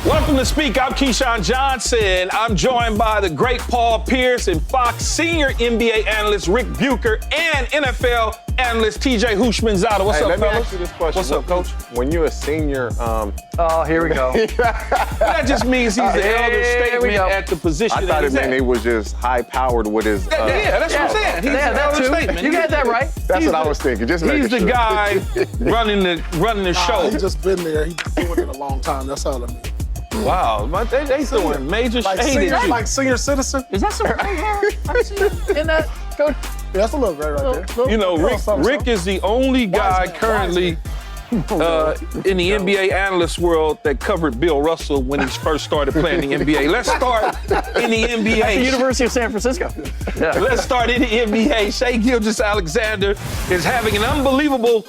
Welcome to Speak. I'm Keyshawn Johnson. I'm joined by the great Paul Pierce and Fox senior NBA analyst Rick Bucher and NFL analyst TJ Hushmanzada. What's up, let me fellas? ask you this question. What's up, Coach? When you're a senior, Oh, here we go. That just means he's the elder statesman at the position. I thought it meant he was just high-powered with his. Yeah, that's what I'm saying. He's the elder statesman. You got that right. That's what I was thinking. Just He's the making sure. guy running the show. He's just been there. He's been doing it a long time. That's all I mean. Wow, they doing major shade at you. Like senior citizen. Is that some gray hair I see in that? Coach? Yeah, that's a little gray right there. You know, Rick is the only guy man, currently in the NBA analyst world that covered Bill Russell when he first started playing the NBA. Let's start in the NBA. At the University of San Francisco. Yeah. Let's start in the NBA. Shai Gilgeous-Alexander is having an unbelievable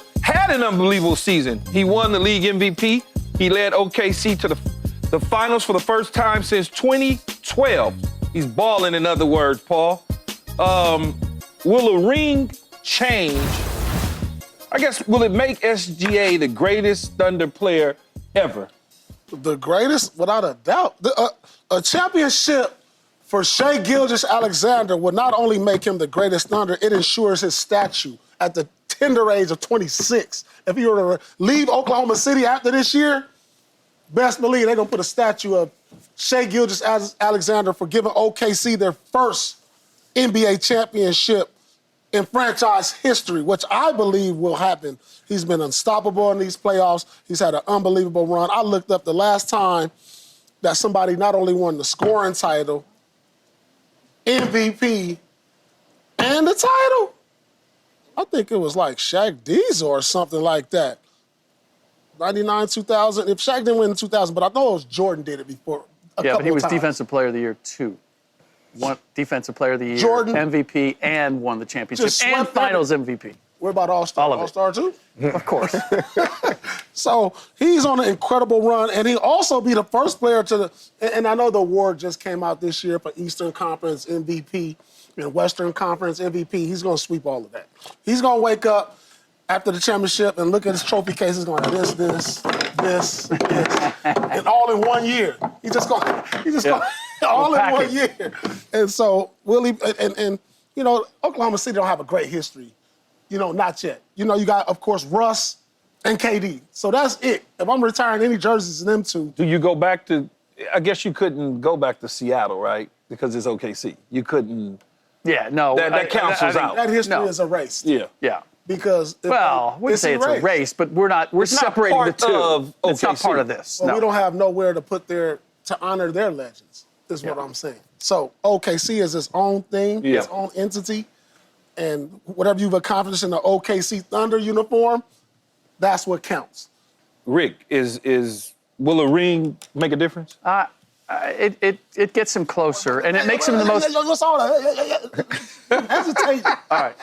season. He won the league MVP. He led OKC to the finals for the first time since 2012. He's balling, in other words, Paul. Will a ring change? I guess, will it make SGA the greatest Thunder player ever? The greatest, without a doubt. A championship for Shai Gilgeous-Alexander would not only make him the greatest Thunder, it ensures his statue at the tender age of 26. If he were to leave Oklahoma City after this year, best believe they're going to put a statue of Shai Gilgeous-Alexander for giving OKC their first NBA championship in franchise history, which I believe will happen. He's been unstoppable in these playoffs. He's had an unbelievable run. I looked up the last time that somebody not only won the scoring title, MVP, and the title. I think it was like Shaq Diesel or something like that. 99, 2000. If Shaq didn't win in 2000, but I know it was Jordan did it before. Yeah, but he was Defensive Player of the Year, too. One Defensive Player of the Year, Jordan, MVP, and won the championship, and Finals MVP. What about All-Star? All of it. All-Star, too? Of course. So he's on an incredible run, and he'll also be the first player to and I know the award just came out this year for Eastern Conference MVP and Western Conference MVP. He's going to sweep all of that. He's going to wake up after the championship and look at his trophy case. He's going to this, and all in 1 year. He's just going all in 1 year. And so Willie and you know, Oklahoma City don't have a great history. You know, not yet. You know, you got, of course, Russ and KD. So that's it. If I'm retiring any jerseys in them two. Do you go back to, I guess you couldn't go back to Seattle, right? Because it's OKC. You couldn't. Yeah, no. That cancels out. That history is erased. Yeah. Yeah. Because we wouldn't say it's a race, but we're separating the two. It's not part of this. Well, we don't have nowhere to put to honor their legends, is what I'm saying. So OKC is its own thing, its own entity, and whatever you've accomplished in the OKC Thunder uniform, that's what counts. Rick, will a ring make a difference? It gets him closer, and it makes him the most. What's all that? Hesitating. All right.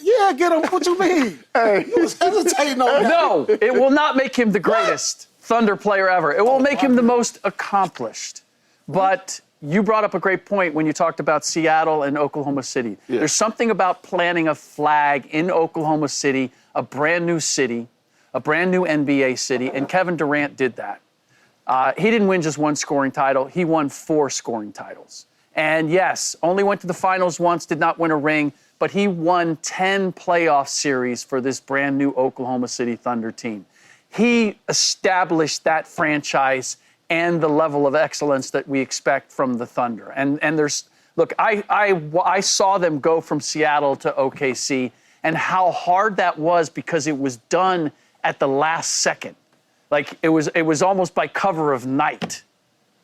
Yeah, get him. What you mean? Hey, you was hesitating on that. No, it will not make him the greatest Thunder player ever. It will make him the most accomplished. But you brought up a great point when you talked about Seattle and Oklahoma City. Yeah. There's something about planting a flag in Oklahoma City, a brand new NBA city, and Kevin Durant did that. He didn't win just one scoring title. He won 4 scoring titles. And yes, only went to the finals once, did not win a ring, but he won 10 playoff series for this brand new Oklahoma City Thunder team. He established that franchise and the level of excellence that we expect from the Thunder. And there's, look, I saw them go from Seattle to OKC and how hard that was because it was done at the last second. Like it was almost by cover of night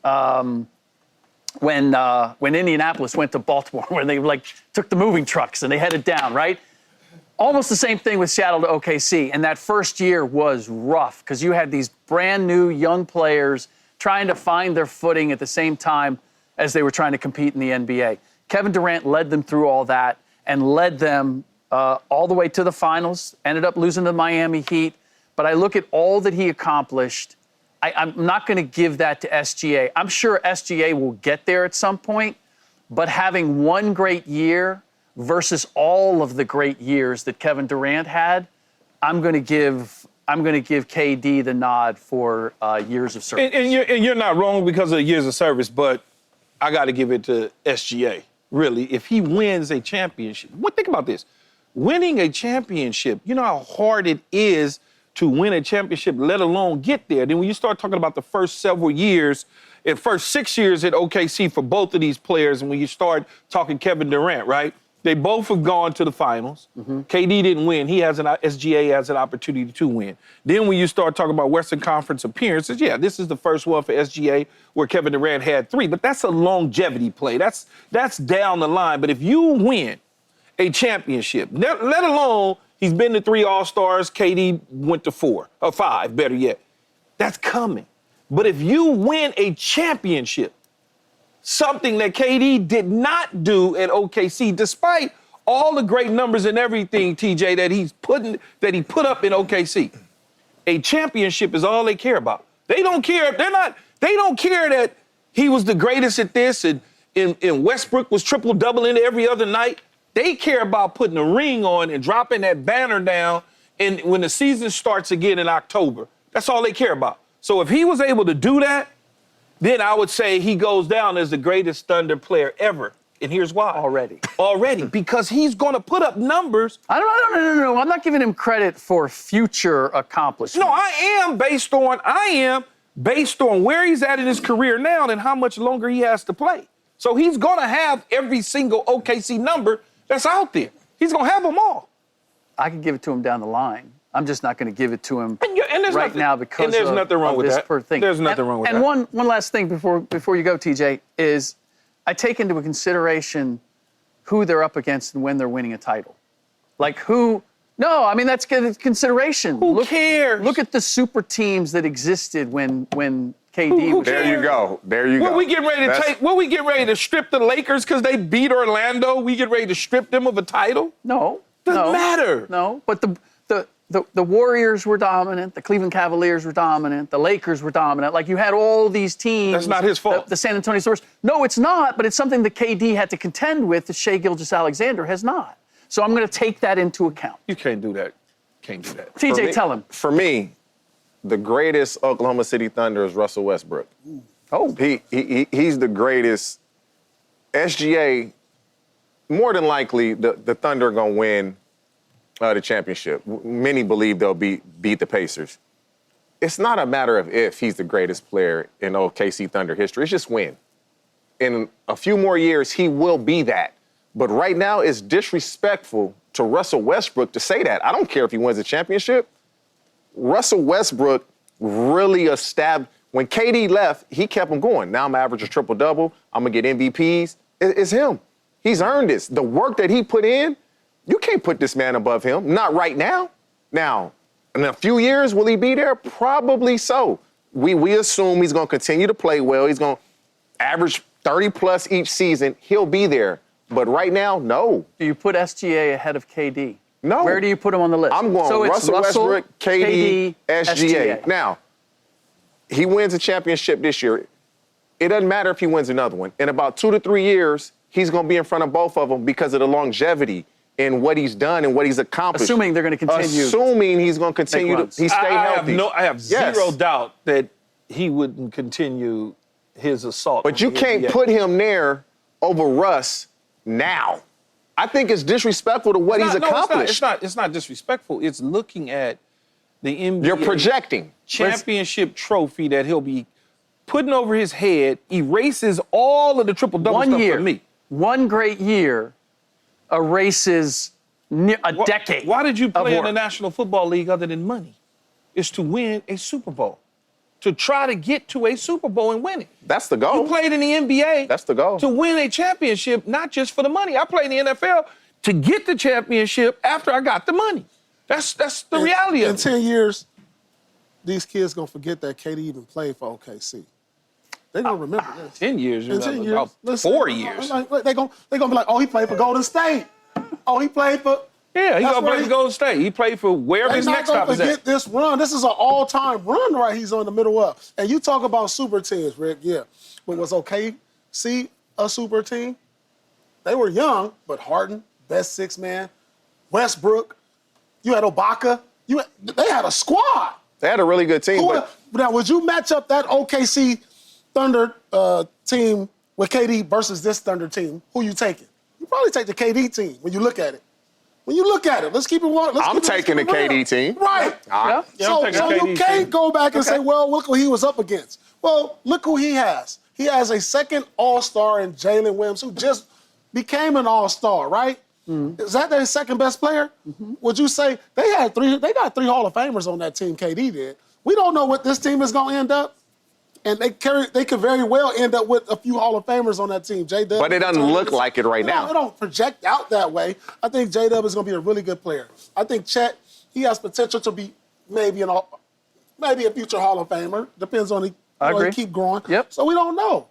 when Indianapolis went to Baltimore, where they took the moving trucks and they headed down, right? Almost the same thing with Seattle to OKC, and that first year was rough because you had these brand new young players trying to find their footing at the same time as they were trying to compete in the NBA. Kevin Durant led them through all that and led them all the way to the finals, ended up losing to the Miami Heat. But I look at all that he accomplished. I'm not going to give that to SGA. I'm sure SGA will get there at some point, but having one great year versus all of the great years that Kevin Durant had, I'm going to give I'm going to give KD the nod for years of service. And you're not wrong because of years of service, but I got to give it to SGA. Really, if he wins a championship, think about this. Winning a championship, you know how hard it is to win a championship, let alone get there. Then when you start talking about the first several years, first 6 years at OKC for both of these players, and when you start talking Kevin Durant, right? They both have gone to the finals. Mm-hmm. KD didn't win. SGA has an opportunity to win. Then when you start talking about Western Conference appearances, yeah, this is the first one for SGA where Kevin Durant had 3. But that's a longevity play. That's down the line. But if you win a championship, let alone he's been to 3 All-Stars, KD went to 4, or 5, better yet. That's coming. But if you win a championship, something that KD did not do at OKC, despite all the great numbers and everything, TJ, that he put up in OKC. A championship is all they care about. They don't care. They don't care that he was the greatest at this and Westbrook was triple-doubling every other night. They care about putting a ring on and dropping that banner down and when the season starts again in October. That's all they care about. So if he was able to do that, then I would say he goes down as the greatest Thunder player ever. And here's why. Already. Because he's going to put up numbers. No. I'm not giving him credit for future accomplishments. No, I am based on where he's at in his career now and how much longer he has to play. So he's going to have every single OKC number that's out there. He's going to have them all. I could give it to him down the line. I'm just not going to give it to him right now because there's nothing wrong with this that. per thing. There's nothing wrong with that. And one last thing before you go, TJ, is I take into consideration who they're up against and when they're winning a title. Like who? No, I mean that's good consideration. Who cares? Look at the super teams that existed when KD was There you go. What we get ready to strip the Lakers because they beat Orlando? We get ready to strip them of a title? No. Doesn't matter. No, but the Warriors were dominant, the Cleveland Cavaliers were dominant, the Lakers were dominant. Like you had all these teams. That's not his fault. The San Antonio Spurs. No, it's not, but it's something that KD had to contend with that Shai Gilgeous-Alexander has not. So I'm going to take that into account. You can't do that. TJ, tell him. For me, the greatest Oklahoma City Thunder is Russell Westbrook. Oh. He's the greatest. SGA, more than likely, the Thunder are going to win the championship. Many believe they'll beat the Pacers. It's not a matter of if he's the greatest player in OKC Thunder history. It's just when. In a few more years, he will be that. But right now, it's disrespectful to Russell Westbrook to say that. I don't care if he wins the championship. Russell Westbrook really established. When KD left, he kept him going. Now I'm average a triple-double. I'm going to get MVPs. It's him. He's earned this. The work that he put in, you can't put this man above him. Not right now. Now, in a few years, will he be there? Probably so. We assume he's going to continue to play well. He's going to average 30-plus each season. He'll be there. But right now, no. Do you put SGA ahead of KD? No. Where do you put him on the list? I'm going so Russell Westbrook, KD, SGA. Now, he wins a championship this year. It doesn't matter if he wins another one. In about 2 to 3 years, he's going to be in front of both of them because of the longevity in what he's done and what he's accomplished. Assuming they're going to continue. Assuming he's going to continue to stay healthy. I have zero doubt that he wouldn't continue his assault. But you can't put him there over Russ now. I think it's disrespectful to what he's accomplished. It's not disrespectful. It's looking at the NBA You're projecting. championship trophy that he'll be putting over his head, erases all of the triple-double stuff for me. One great year erases a decade. Why did you play in the National Football League other than money? It's to win a Super Bowl. To try to get to a Super Bowl and win it. That's the goal. You played in the NBA. That's the goal. To win a championship, not just for the money. I played in the NFL to get the championship after I got the money. That's the reality of it. In 10 years, these kids going to forget that KD even played for OKC. They're going to remember this. 10 years, In 10 years. about Listen, 4 years. They're going to be like, oh, he played for Golden State. Oh, he played for... Yeah, he going to play for Golden State. He played for wherever his next stop is at. They're not going to forget this run. This is an all-time run right he's on the middle of. And you talk about super teams, Rick, yeah. But was OKC a super team? They were young, but Harden, best 6-man. Westbrook. You had Ibaka. They had a squad. They had a really good team. Now, would you match up that OKC Thunder team with KD versus this Thunder team? Who you taking? You probably take the KD team when you look at it. Let's keep it. I'm taking the KD team. Right. Yeah. So you can't go back and say, well, look who he was up against. Well, look who he has. He has a second All-Star in Jalen Williams, who just became an All-Star, right? Is that their second best player? Would you say they got three Hall of Famers on that team, KD did. We don't know what this team is going to end up. And they could very well end up with a few Hall of Famers on that team. J-Dub. But it doesn't look like it right now. It don't project out that way. I think J-Dub is going to be a really good player. I think Chet, he has potential to be maybe a future Hall of Famer. Depends on he keep growing. Yep. So we don't know.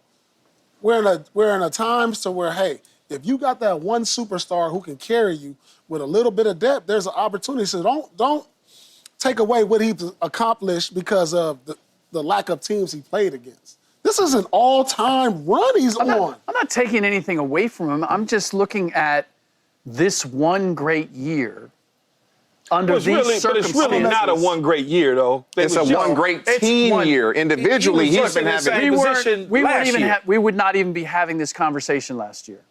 We're in a time to where, hey, if you got that one superstar who can carry you with a little bit of depth, there's an opportunity. So don't take away what he's accomplished because of the lack of teams he played against. This is an all-time run he's on. I'm not taking anything away from him. I'm just looking at this one great year under these circumstances. But it's really not a one great year, though. It's a one great team year. Individually, he's been having we would not even be having this conversation last year.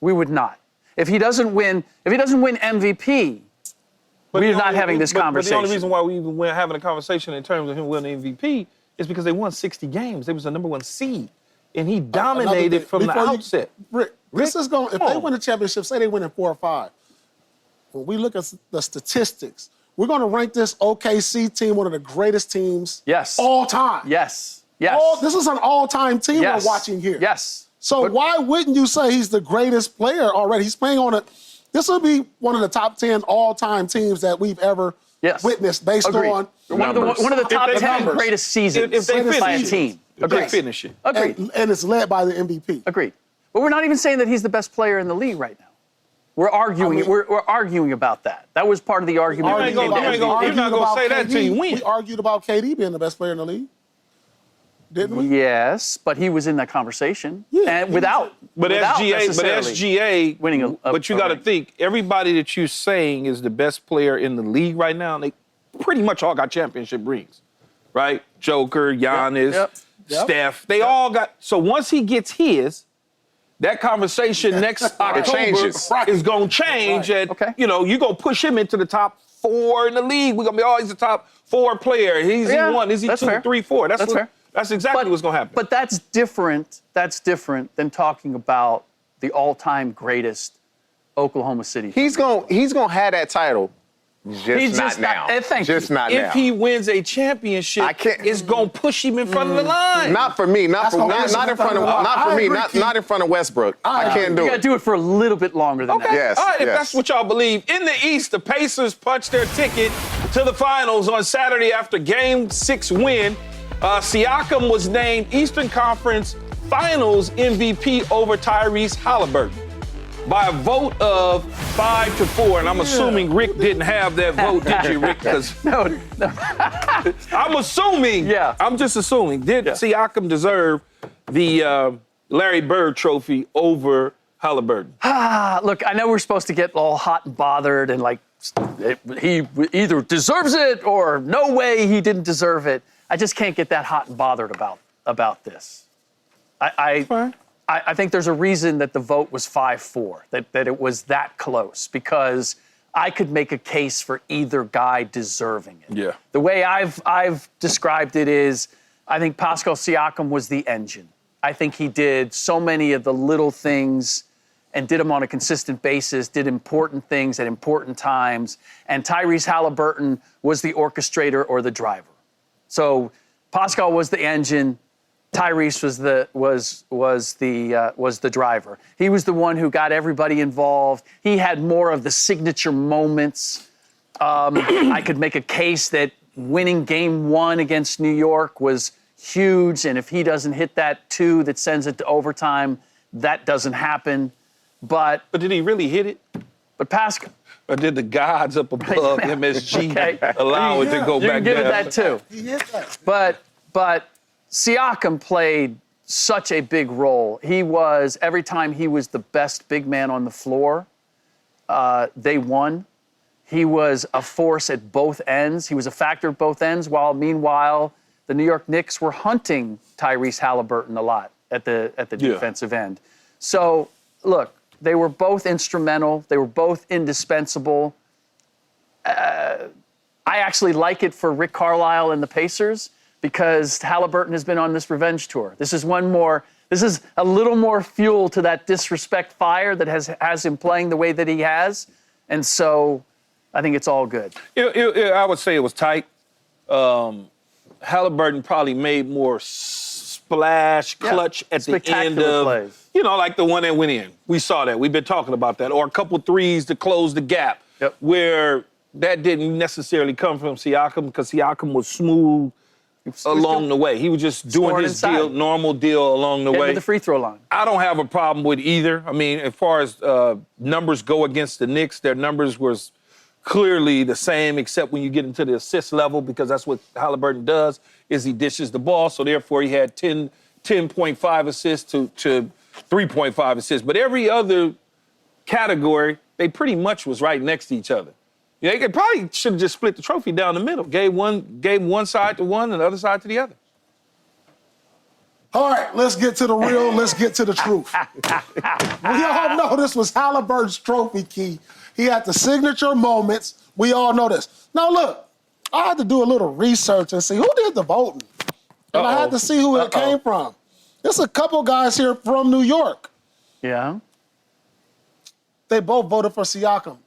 We would not. If he doesn't win MVP, we're not having this conversation. But the only reason why we even were having a conversation in terms of him winning MVP is because they won 60 games. They was the number one seed, and he dominated from the outset. Rick, this is going. If they win a championship, say they win in 4 or 5. When we look at the statistics, we're going to rank this OKC team one of the greatest teams. All time. Yes. This is an all-time team we're watching here. Yes. So why wouldn't you say he's the greatest player already? He's playing on this will be one of the top 10 all-time teams that we've ever witnessed based on one of the top 10 numbers. greatest seasons if they by a finish team. If they finish it. Agreed. And it's led by the MVP. Agreed. But we're not even saying that he's the best player in the league right now. We're arguing. We're arguing about that. That was part of the argument. You're not going to say that till you win. We argued about KD being the best player in the league. Didn't we? Yes, but he was in that conversation. Yeah, and without SGA winning but you got to think, everybody that you're saying is the best player in the league right now, they pretty much all got championship rings, right? Joker, Giannis, Steph, they all got. So once he gets his, that conversation next October is going to change. And, you're going to push him into the top 4 in the league. We're going to be, he's the top 4 player. Is he 1? Is he 2, 3, 4? That's fair. That's exactly what's going to happen. But that's different. That's different than talking about the all-time greatest Oklahoma City. He's going to have that title. Not now. If he wins a championship, it's going to push him in front of the line. Not for me. Not in front of Westbrook. I can't do it. You got to do it for a little bit longer than that. Yes. All right, if that's what y'all believe. In the East, the Pacers punched their ticket to the finals on Saturday after Game 6 win. Siakam was named Eastern Conference Finals MVP over Tyrese Haliburton by a vote of 5-4. And I'm assuming Rick didn't have that vote, did you, Rick? No. I'm assuming. Yeah. I'm just assuming. Did Siakam deserve the Larry Bird trophy over Haliburton? Look, I know we're supposed to get all hot and bothered and he either deserves it or no way he didn't deserve it. I just can't get that hot and bothered about this. I think there's a reason that the vote was 5-4, that it was that close, because I could make a case for either guy deserving it. Yeah. The way I've described it is, I think Pascal Siakam was the engine. I think he did so many of the little things and did them on a consistent basis, did important things at important times, and Tyrese Haliburton was the orchestrator or the driver. So Pascal was the engine, Tyrese was the driver. He was the one who got everybody involved. He had more of the signature moments. I could make a case that winning Game 1 against New York was huge, and if he doesn't hit that 2 that sends it to overtime, that doesn't happen. But did he really hit it? But Pascal. Or did the gods up above MSG allow it to go back down? You can give it that too. He hit that. But Siakam played such a big role. He was, every time he was the best big man on the floor, they won. He was a force at both ends. He was a factor at both ends, while meanwhile, the New York Knicks were hunting Tyrese Haliburton a lot at the defensive end. So, look, they were both instrumental. They were both indispensable. I actually like it for Rick Carlisle and the Pacers because Haliburton has been on this revenge tour. This is a little more fuel to that disrespect fire that has him playing the way that he has. And so I think it's all good. I would say it was tight. Halliburton probably made more splash, clutch at the end of, plays. Like the one that went in. We saw that. We've been talking about that. Or a couple threes to close the gap where that didn't necessarily come from Siakam because Siakam was smooth along the way. He was just doing his normal deal along the way. To the free throw line. I don't have a problem with either. I mean, as far as numbers go against the Knicks, their numbers was clearly the same, except when you get into the assist level, because that's what Haliburton does, is he dishes the ball. So therefore, he had 10.5 assists to 3.5 assists. But every other category, they pretty much was right next to each other. They could probably should have just split the trophy down the middle. Gave one side to one and the other side to the other. All right, let's get to the real, let's get to the truth. We all know this was Haliburton's trophy key. He had the signature moments. We all know this. Now, look, I had to do a little research and see who did the voting. And I had to see who it came from. There's a couple guys here from New York. Yeah. They both voted for Siakam.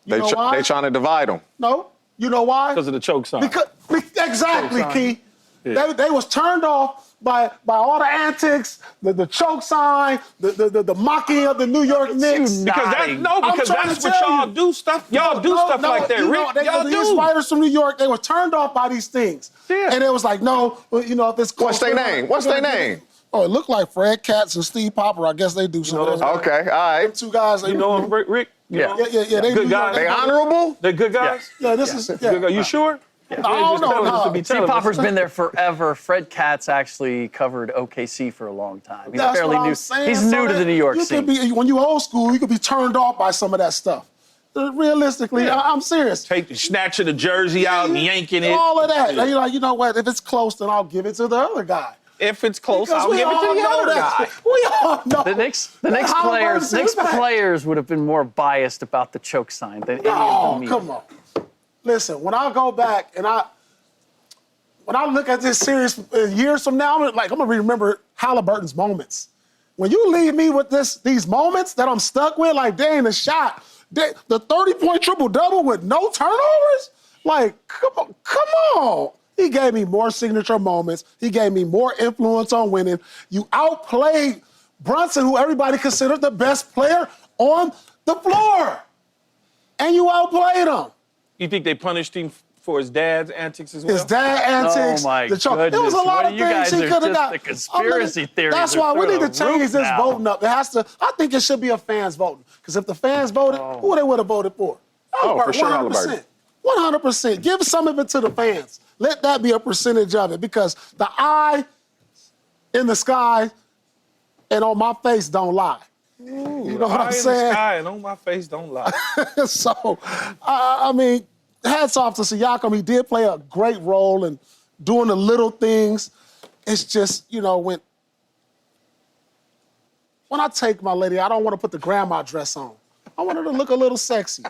You know why? They trying to divide them. No. You know why? Because of the choke sign. Exactly, Key. Yeah. They was turned off by all the antics, the choke sign, the mocking of the New York Knicks. Because that's what y'all do stuff. Y'all do stuff like that, Rick. Y'all do. These writers from New York, they were turned off by these things. Yeah. And it was like, no, if it's close. What's their name? What's their name? Oh, it looked like Fred Katz and Steve Popper. I guess they do something. Okay, all right. Them two guys. You know them, Rick? Yeah. Yeah. They Good guys. They honorable? They're good guys? Yeah, this is. Good guys. You sure? Yeah. No. Steve Popper's been there forever. Fred Katz actually covered OKC for a long time. He's That's fairly what new. I'm saying. He's new to the New York scene. When you old school, you could be turned off by some of that stuff. Realistically, I'm serious. Snatching the jersey out and yanking it. All of that. You're like, you know what? If it's close, then I'll give it to the other guy. If it's close, Because I'll give it to the other guy. We all know. The Knicks players would have been more biased about the choke sign than any of them. Come on. Listen, when I go back and when I look at this series years from now, I'm gonna remember Haliburton's moments. When you leave me with these moments that I'm stuck with, like dang the shot, the 30-point triple-double with no turnovers, like come on. He gave me more signature moments. He gave me more influence on winning. You outplayed Brunson, who everybody considered the best player on the floor. And you outplayed him. You think they punished him for his dad's antics as well? His dad antics. Oh, my goodness. There was a lot of you things guys he are could have just got. the conspiracy theories. That's why we need to change this voting up. It has to. I think it should be a fans voting. Because if the fans voted, who they would have voted for? For sure, 100%. 100%. Give some of it to the fans. Let that be a percentage of it. Because the eye in the sky and on my face don't lie. You know what I'm saying? In the sky and on my face don't lie. So, I mean, hats off to Siakam. He did play a great role in doing the little things. It's just, when I take my lady, I don't want to put the grandma dress on. I want her to look a little sexy.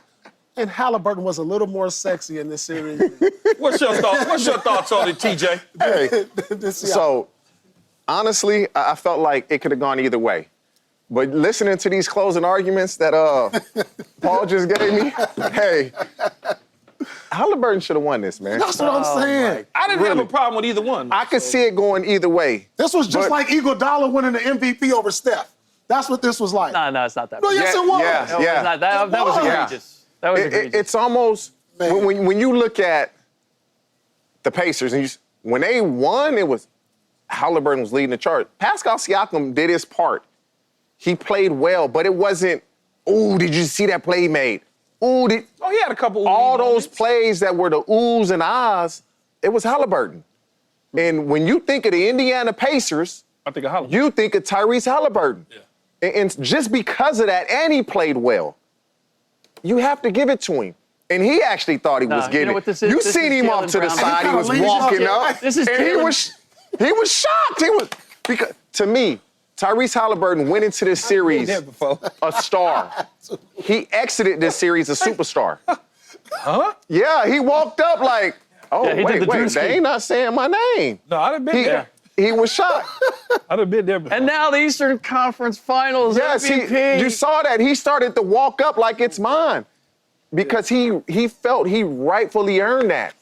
And Haliburton was a little more sexy in this series. What's your thoughts on it, TJ? Hey, so, honestly, I felt like it could have gone either way. But listening to these closing arguments that Paul just gave me, hey, Haliburton should have won this, man. That's what I'm saying. I didn't have a problem with either one. I could see it going either way. This was just like Iguodala winning the MVP over Steph. That's what this was like. No, it's not that. No, yes, it was. Yeah. That was egregious. That was egregious. It's almost, when you look at the Pacers, and when they won, it was Haliburton was leading the charge. Pascal Siakam did his part. He played well, but it wasn't, did you see that play he made? He had a couple. All those plays that were the oohs and ahs, it was Haliburton. And when you think of the Indiana Pacers, I think of Haliburton. You think of Tyrese Haliburton. Yeah. And just because of that, and he played well, you have to give it to him. And he actually thought he was getting you know what this is? You This seen is him off Jaylen to the Brown. side. He was This is walking Jaylen- up. This is and he Jaylen- was shocked. He was because to me, Tyrese Haliburton went into this series there before. a star. He exited this series a superstar. Huh? Yeah, he walked up like, oh, Yeah, he did the wait, Drewski. they ain't not saying my name. No, I'd have been there. He was shocked. I'd have been there before. And now the Eastern Conference Finals Yes, MVP. you saw that. He started to walk up like it's mine because he felt he rightfully earned that.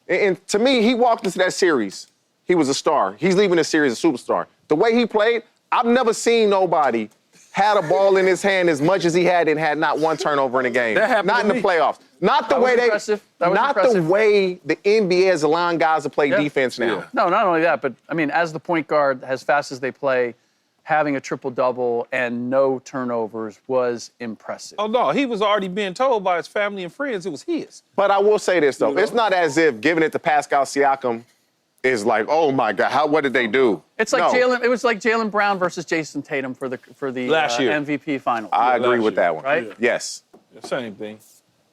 And to me, he walked into that series. He was a star. He's leaving the series a superstar. The way he played, I've never seen nobody had a ball in his hand as much as he had and had not one turnover in a game. That happened not to in the me. playoffs. Not the That was way impressive. That was not impressive. the way the NBA is allowing guys to play defense now. Yeah. No, not only that, but I mean, as the point guard, as fast as they play, having a triple-double and no turnovers was impressive. Oh, no, he was already being told by his family and friends it was his. But I will say this though, it's not as if giving it to Pascal Siakam is like, oh my God, what did they do? It's like No. Jalen. It was like Jalen Brown versus Jason Tatum for the Last year. MVP final. I agree last with year. that one. Right? Yes. Same thing.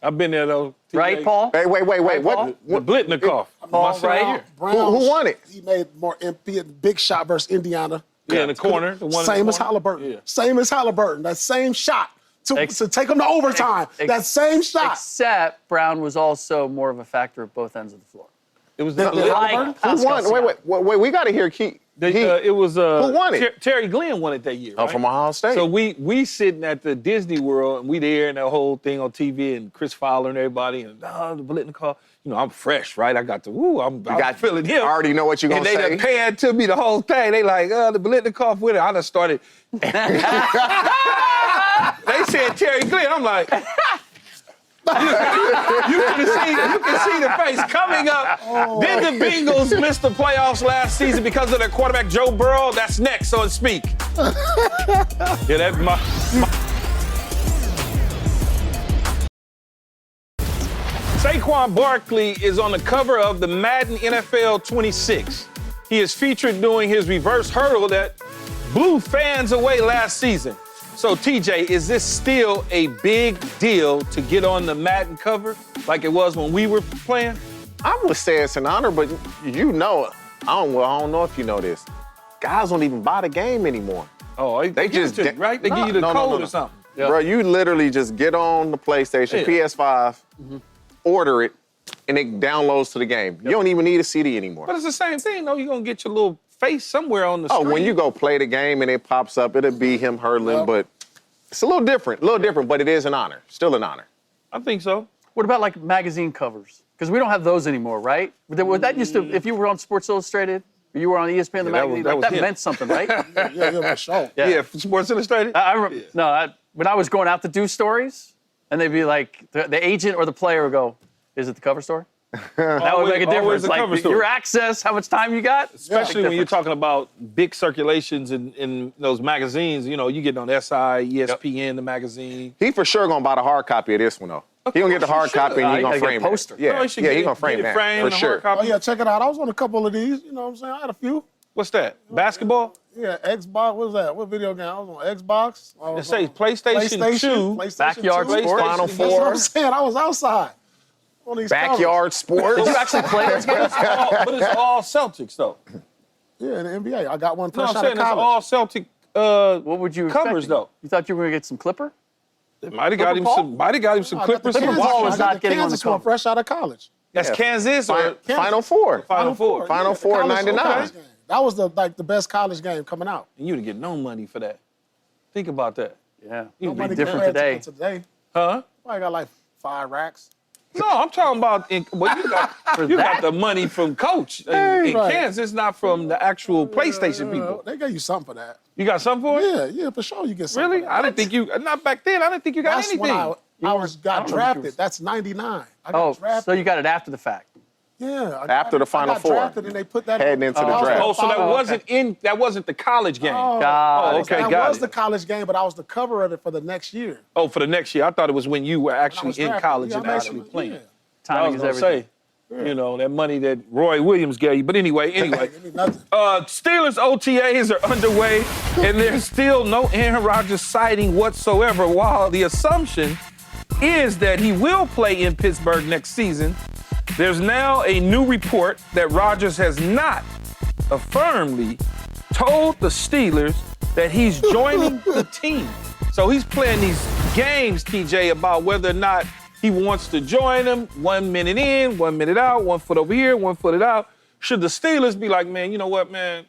I've been there, though. Right, Paul? Hey, wait. Right, What? Paul? The Blitnikoff. Paul, right here. Who won it? He made more big shot versus Indiana. Yeah, in the corner. The one Same in as the corner. Halliburton. Yeah. Same as Halliburton. That same shot to Ex- take him to overtime. That same shot. Except Brown was also more of a factor at both ends of the floor. It was The- the, Like Who Pascal won? Siakam. Wait. We got to hear Keith. it was Who won it? Terry Glenn won it that year. Oh, right? from Ohio State. So we sitting at the Disney World and we there and that whole thing on TV and Chris Fowler and everybody and the Blitnikoff. You know, I'm fresh, right? I got the I'm feeling him. I already know what you're And gonna they say. done panned to me the whole thing. They like, the Blitnikoff with it. I done started. They said Terry Glenn. I'm like, you can see the face coming up. Did the Bengals miss the playoffs last season because of their quarterback Joe Burrow? That's next, so to speak. Yeah, that's my Saquon Barkley is on the cover of the Madden NFL 26. He is featured doing his reverse hurdle that blew fans away last season. So, TJ, is this still a big deal to get on the Madden cover like it was when we were playing? I would say it's an honor, but you know, I don't know if you know this. Guys don't even buy the game anymore. Oh, They just give it to you, right? They give you the code or something. Bro, you literally just get on the PlayStation, Yeah. PS5, order it, and it downloads to the game. You don't even need a CD anymore. But it's the same thing, though. You're going to get your little face somewhere on the Oh, screen. when you go play the game and it pops up, it'll be him hurling, but it's a little different, but it is an honor. Still an honor. I think so. What about like magazine covers? Because we don't have those anymore, right? That used to, if you were on Sports Illustrated, or you were on ESPN, the Yeah, that magazine, was that him. meant something, right? Yeah, for sure. Yeah, for Sports Illustrated. I remember, when I was going out to do stories, and they'd be like, the agent or the player would go, "Is it the cover story?" That would make a Always difference. the cover Like story. your access, how much time you got, Especially when you're difference. talking about big circulations in those magazines. You know, you get on SI, ESPN, the magazine. He for sure gonna buy the hard copy of this one though. He gonna get the course hard he should. copy and he You gonna gotta get a frame poster. it. Yeah, No, he should yeah, get he it- gonna frame get it that framed, for the sure. hard copy. Oh, yeah, check it out. I was on a couple of these. You know what I'm saying? I had a few. What's that? Basketball? Yeah, Xbox. What was that? What video game? I was on Xbox. I It was says on PlayStation 2. PlayStation Backyard 2. sports. Final That's That's what I'm Four, saying. I was outside on these backyard sports. Did you actually play this game? But it's all Celtics, though. covers. Yeah, in the NBA. I got one No, fresh I'm out saying of it's college. all Celtic What would you covers, expecting? though. You thought you were gonna get some Clipper? They might have got him Clipper some. Might have got him some I got the Clippers. Some Kansas Ball one. was I got not the getting on the Kansas one cover. fresh out of college. That's Kansas or Final Four. Final Four. Final Four College- 99. college game. That was the best college game coming out. And you didn't get no money for that. Think about that. Yeah, You it'd money be different compared today. to today. Huh? I got like 5 racks. No, I'm talking about you got the money from Coach in Right. Kansas, not from the actual PlayStation people. They gave you something for that. You got something for it? Yeah, for sure you get something. Really? for that. I didn't think you. Not back then. I didn't think you got That's anything. when I You got don't know what you drafted. was- That's 99. I got Oh, drafted. so you got it after the fact. Yeah. After the Final I got Four. drafted and they put that Heading into the that was draft. Oh, so that Oh, wasn't that wasn't the college game. Oh, okay, that got was it. the college game, but I was the cover of it for the next year. Oh, for the next year. I thought it was when you were I actually was in drafted. college Yeah, and I'm actually playing. Yeah. I Timing was is gonna everything. say, you know, that money that Roy Williams gave you. But anyway. Give me nothing. Steelers OTAs are underway, and there's still no Aaron Rodgers sighting whatsoever, while the assumption is that he will play in Pittsburgh next season. There's now a new report that Rodgers has not affirmly told the Steelers that he's joining the team. So he's playing these games, TJ, about whether or not he wants to join them. 1 minute in, 1 minute out, 1 foot over here, 1 foot out. Should the Steelers be like, man, you know what, man?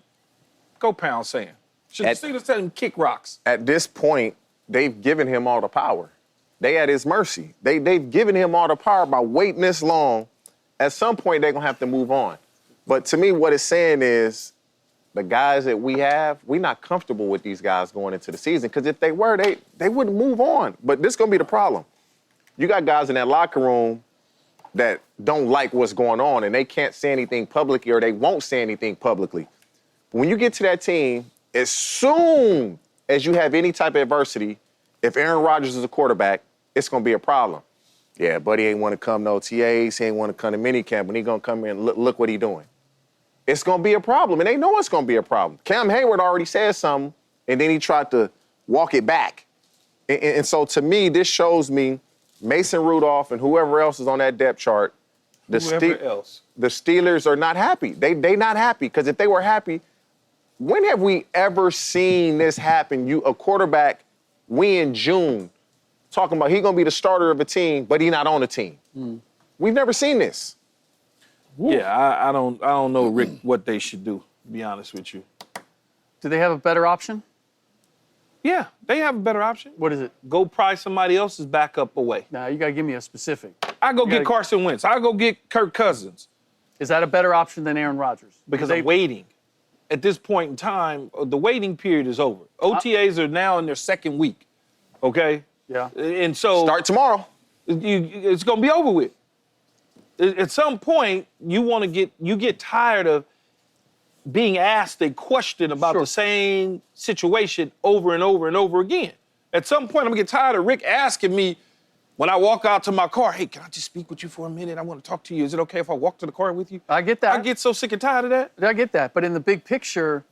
Go pound sand. Should the Steelers tell him kick rocks? At this point, they've given him all the power. They at his mercy. They've given him all the power by waiting this long. At some point, they're going to have to move on. But to me, what it's saying is the guys that we have, we're not comfortable with these guys going into the season, because if they were, they wouldn't move on. But this is going to be the problem. You got guys in that locker room that don't like what's going on, and they can't say anything publicly, or they won't say anything publicly. When you get to that team, as soon as you have any type of adversity, if Aaron Rodgers is a quarterback, it's going to be a problem. Yeah, buddy ain't want to come to OTAs, he ain't want to come to minicamp, and he going to come in and look what he doing. It's going to be a problem, and they know it's going to be a problem. Cam Hayward already said something, and then he tried to walk it back. And so to me, this shows me Mason Rudolph and whoever else is on that depth chart, the Steelers are not happy. They not happy, because if they were happy, when have we ever seen this happen? A quarterback, we in June, talking about he gonna be the starter of a team, but he not on the team. We've never seen this. Yeah, I don't know, Rick, what they should do, to be honest with you. Do they have a better option? Yeah, they have a better option. What is it? Go pry somebody else's backup away. Now, you got to give me a specific. I go get Carson Wentz. I go get Kirk Cousins. Is that a better option than Aaron Rodgers? Because I'm waiting. At this point in time, the waiting period is over. OTAs are now in their second week, okay? Yeah. And so... Start tomorrow. It's going to be over with. At some point, you get tired of being asked a question about the same situation over and over and over again. At some point, I'm going to get tired of Rick asking me when I walk out to my car, hey, can I just speak with you for a minute? I want to talk to you. Is it okay if I walk to the car with you? I get that. I get so sick and tired of that. I get that. But in the big picture,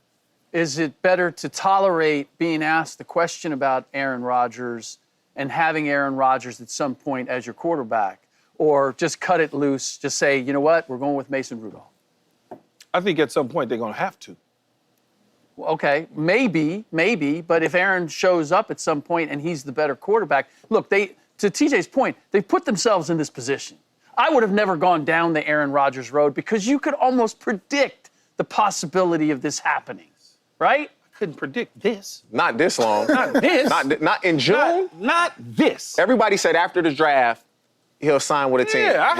is it better to tolerate being asked the question about Aaron Rodgers and having Aaron Rodgers at some point as your quarterback, or just cut it loose, just say, you know what, we're going with Mason Rudolph? I think at some point they're going to have to. Okay, maybe, but if Aaron shows up at some point and he's the better quarterback, look, to TJ's point, they put themselves in this position. I would have never gone down the Aaron Rodgers road, because you could almost predict the possibility of this happening, right? I couldn't predict this. Not this long. Not this. Not in June. Not this. Everybody said after the draft, he'll sign with a team. Yeah, I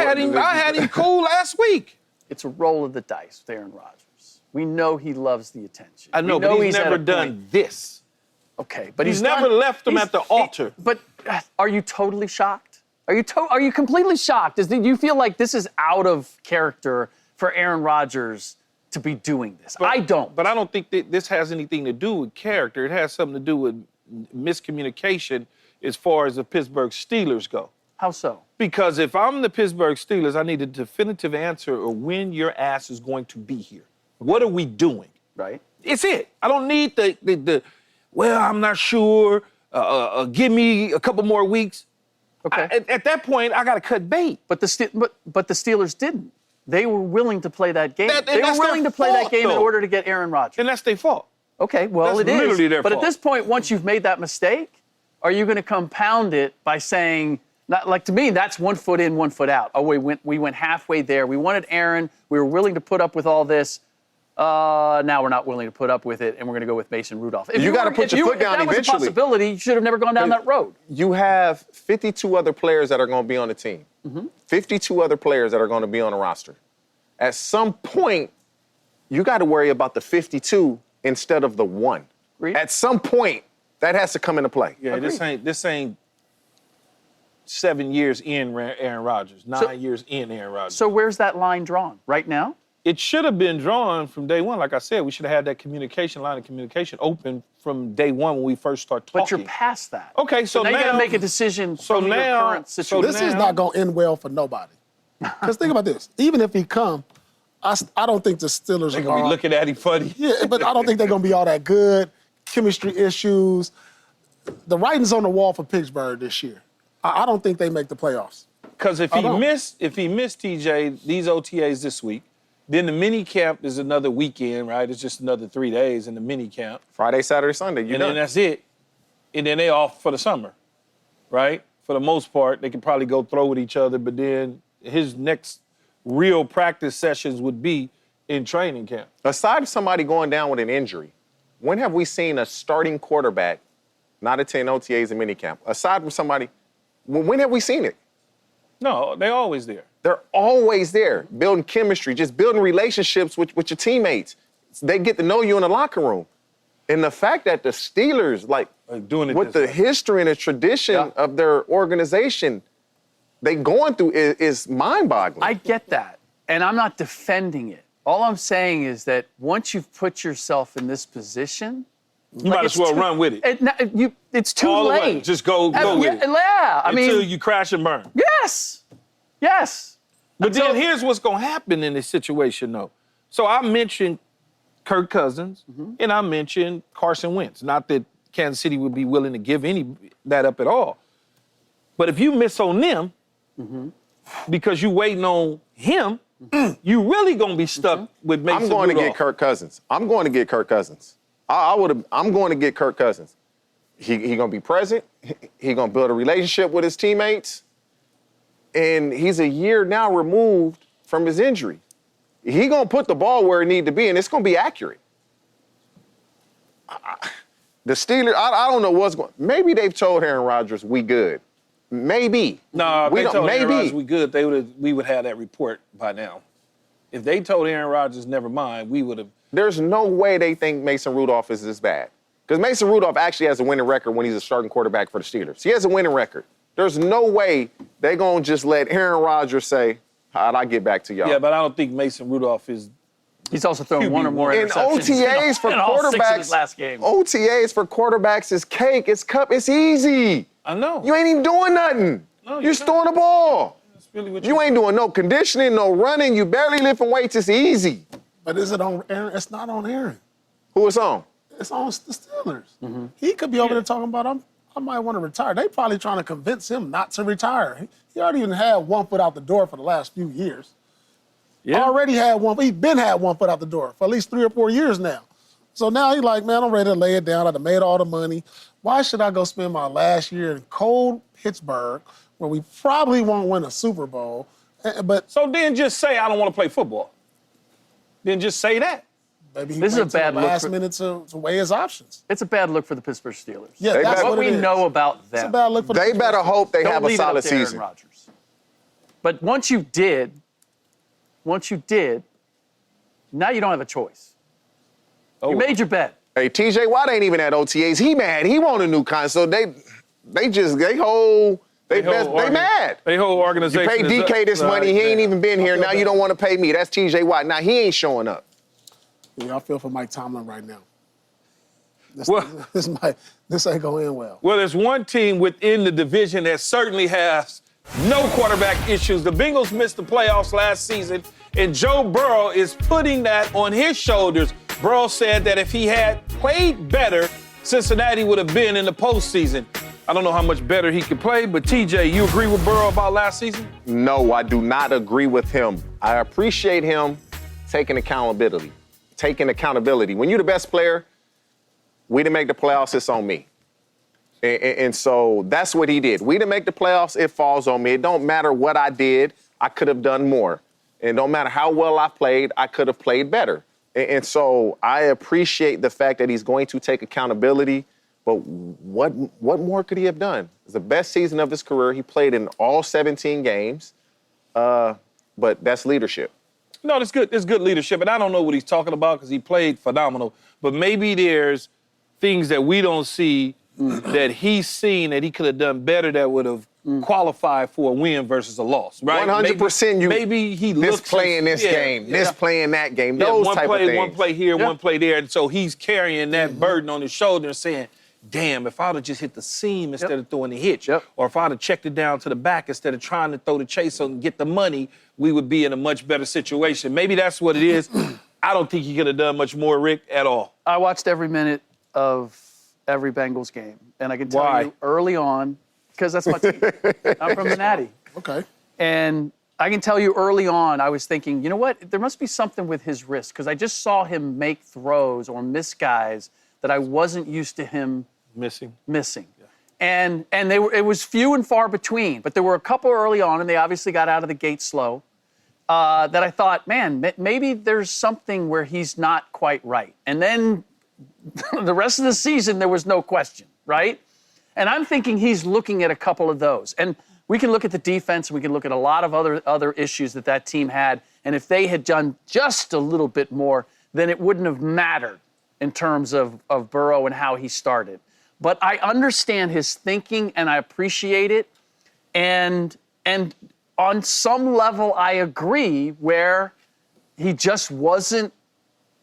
had him cool last week. It's a roll of the dice with Aaron Rodgers. We know he loves the attention. I know, but he's never done this. Okay, but he's never left him at the altar. But are you totally shocked? Are you completely shocked? Do you feel like this is out of character for Aaron Rodgers to be doing this? I don't. But I don't think that this has anything to do with character. It has something to do with miscommunication as far as the Pittsburgh Steelers go. How so? Because if I'm the Pittsburgh Steelers, I need a definitive answer of when your ass is going to be here. What are we doing? Right. It's it. I don't need the well, I'm not sure. Give me a couple more weeks. Okay. At that point, I got to cut bait. But the Steelers didn't. They were willing to play that game. They were that's willing their to play that fault, game in though. order to get Aaron Rodgers. And that's their fault. Okay, well, That's it is. literally their but fault. at this point, once you've made that mistake, are you going to compound it by saying, to me, that's 1 foot in, 1 foot out. Oh, we went halfway there. We wanted Aaron. We were willing to put up with all this. Now we're not willing to put up with it, and we're going to go with Mason Rudolph. You got to put your foot down eventually. If that was a possibility, you should have never gone down that road. You have 52 other players that are going to be on the team. 52 other players that are going to be on the roster. At some point, you got to worry about the 52 instead of the 1. Agreed. At some point, that has to come into play. Yeah, this ain't 7 years in Aaron Rodgers, 9 years in Aaron Rodgers. So where's that line drawn? Right now? It should have been drawn from day one. Like I said, we should have had that line of communication open from day one when we first start talking. But you're past that. Okay, so now now you got to make a decision from your current situation. This is not going to end well for nobody. Because think about this. Even if he come, I don't think the Steelers They're going to be looking at him funny. Yeah, but I don't think they're going to be all that good. Chemistry issues. The writing's on the wall for Pittsburgh this year. I don't think they make the playoffs. Because if he missed TJ these OTAs this week, then the mini camp is another weekend, right? It's just another 3 days in the mini camp. Friday, Saturday, Sunday. And then that's it. And then they off for the summer, right? For the most part, they can probably go throw with each other, but then his next real practice sessions would be in training camp. Aside from somebody going down with an injury, when have we seen a starting quarterback not attend OTAs and minicamp? Aside from somebody, when have we seen it? No, they're always there. They're always there, building chemistry, just building relationships with your teammates. They get to know you in the locker room. And the fact that the Steelers, doing it with the history and the tradition of their organization, they going through is mind-boggling. I get that, and I'm not defending it. All I'm saying is that once you've put yourself in this position, you might as well run with it. It's too All the late. way. Just go with it. Yeah, Until you crash and burn. Yes. But then here's what's going to happen in this situation, though. So I mentioned Kirk Cousins, and I mentioned Carson Wentz. Not that Kansas City would be willing to give that up at all. But if you miss on them because you waiting on him, you really going to be stuck with Mason I'm going Rudolph. to get Kirk Cousins. I'm going to get Kirk Cousins. I'm going to get Kirk Cousins. He going to be present. He going to build a relationship with his teammates. And he's a year now removed from his injury. He going to put the ball where it need to be, and it's going to be accurate. The Steelers, I don't know what's going. Maybe they've told Aaron Rodgers we good. Maybe. No, if they told Aaron Rodgers maybe we good, we would have that report by now. If they told Aaron Rodgers never mind, we would have. There's no way they think Mason Rudolph is this bad. Because Mason Rudolph actually has a winning record when he's a starting quarterback for the Steelers. He has a winning record. There's no way they're going to just let Aaron Rodgers say, how'd I get back to y'all? Yeah, but I don't think Mason Rudolph is. He's also thrown one or more in interceptions. OTAs for in all 6 of quarterbacks. his last game. OTAs for quarterbacks is cake. It's cup. It's easy. I know. You ain't even doing nothing. No, You're just throwing the ball. That's really what You ain't doing no conditioning, no running. You barely lifting weights. It's easy. But is it on Aaron? It's not on Aaron. Who is on? It's on the Steelers. He could be over there talking about, I might want to retire. They probably trying to convince him not to retire. He already even had one foot out the door for the last few years. Yeah. Already had one. He's been had one foot out the door for at least 3 or 4 years now. So now he's like, man, I'm ready to lay it down. I've made all the money. Why should I go spend my last year in cold Pittsburgh, where we probably won't win a Super Bowl? But So then just say I don't want to play football. Then just say that. maybe he This is a waits till bad the look last for- minute to weigh his options. It's a bad look for the Pittsburgh Steelers. Yeah, They that's better- What what we it is. know about It's them. a bad look for the They better hope they Don't have a leave it up solid to Aaron season. Rodgers. But once you did, now you don't have a choice. Oh, You made your bet. Hey, TJ Watt ain't even at OTAs. He mad. He want a new console. They mad. They whole You organization. pay is DK up. this money. He ain't even been here. feel Now you bad. don't want to pay me. That's TJ Watt. Now he ain't showing up. Yeah, I feel for Mike Tomlin right now. Well- This ain't going to end well. Well, there's one team within the division that certainly has no quarterback issues. The Bengals missed the playoffs last season, and Joe Burrow is putting that on his shoulders. Burrow said that if he had played better, Cincinnati would have been in the postseason. I don't know how much better he could play, but TJ, you agree with Burrow about last season? No, I do not agree with him. I appreciate him taking accountability. When you're the best player, we didn't make the playoffs, it's on me. And so that's what he did. We didn't make the playoffs, it falls on me. It don't matter what I did, I could have done more. And no matter how well I played, I could have played better. And so I appreciate the fact that he's going to take accountability. But what more could he have done? It's the best season of his career. He played in all 17 games. But that's leadership. No, it's good. It's good leadership, and I don't know what he's talking about because he played phenomenal. But maybe there's things that we don't see that he's seen that he could have done better that would have qualified for a win versus a loss, right? 100% Maybe he this looks playing this game, this playing that game, those one type play, of things. one play here, one play there, and so he's carrying that burden on his shoulder and saying, damn, if I'd have just hit the seam instead of throwing the hitch, or if I'd have checked it down to the back instead of trying to throw the chase and get the money, we would be in a much better situation. Maybe that's what it is. I don't think he could have done much more, Rick, at all. I watched every minute of every Bengals game, and I can tell Why? you early on, because that's my team. I'm from the Natty. Okay. And I can tell you early on, I was thinking, you know what? There must be something with his wrist because I just saw him make throws or miss guys that I wasn't used to him Missing. Yeah. And it was few and far between, but there were a couple early on, and they obviously got out of the gate slow, that I thought, man, maybe there's something where he's not quite right. And then the rest of the season, there was no question, right? And I'm thinking he's looking at a couple of those. And we can look at the defense, and we can look at a lot of other issues that team had. And if they had done just a little bit more, then it wouldn't have mattered in terms of Burrow and how he started. But I understand his thinking, and I appreciate it. And on some level, I agree where he just wasn't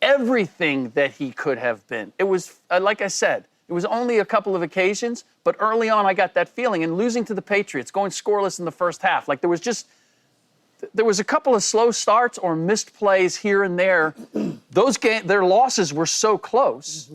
everything that he could have been. It was, like I said, it was only a couple of occasions, but early on I got that feeling. And losing to the Patriots, going scoreless in the first half, like there was a couple of slow starts or missed plays here and there. Their losses were so close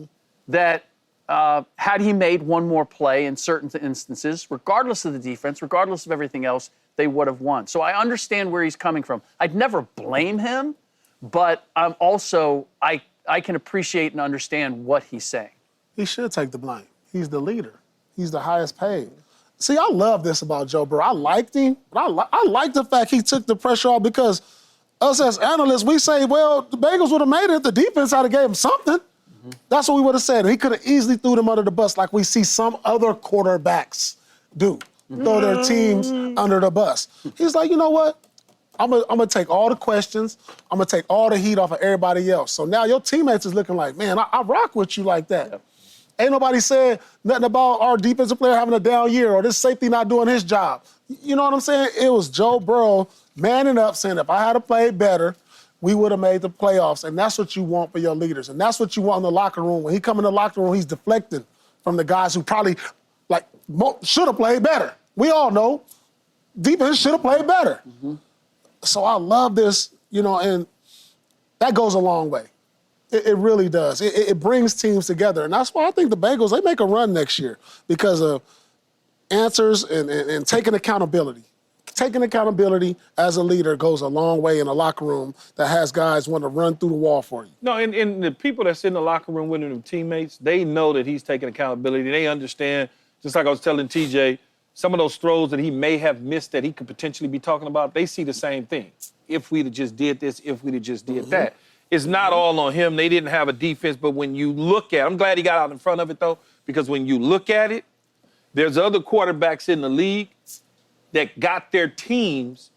that had he made one more play in certain instances, regardless of the defense, regardless of everything else, they would have won. So I understand where he's coming from. I'd never blame him, but I'm also, I can appreciate and understand what he's saying. He should take the blame. He's the leader. He's the highest paid. See, I love this about Joe Burrow. I liked him, but I like the fact he took the pressure off because us as analysts, we say, well, the Bengals would have made it if the defense had gave him something. That's what we would have said. He could have easily threw them under the bus like we see some other quarterbacks do, throw their teams under the bus. He's like, you know what? I'm gonna take all the questions. I'm gonna take all the heat off of everybody else. So now your teammates is looking like, man, I rock with you like that. Yep. Ain't nobody said nothing about our defensive player having a down year or this safety not doing his job. You know what I'm saying? It was Joe Burrow manning up saying, if I had played better, we would have made the playoffs. And that's what you want for your leaders. And that's what you want in the locker room. When he come in the locker room, he's deflecting from the guys who probably should have played better. We all know defense should have played better. So I love this, and that goes a long way. It really does. It brings teams together. And that's why I think the Bengals, they make a run next year because of answers and taking accountability. Taking accountability as a leader goes a long way in a locker room that has guys want to run through the wall for you. No, and the people that's in the locker room with him, the teammates, they know that he's taking accountability. They understand, just like I was telling TJ, some of those throws that he may have missed that he could potentially be talking about, they see the same thing. If we'd have just did this, if we'd have just did that. It's not all on him. They didn't have a defense, but when you look at it, I'm glad he got out in front of it, though, because when you look at it, there's other quarterbacks in the league that got their teams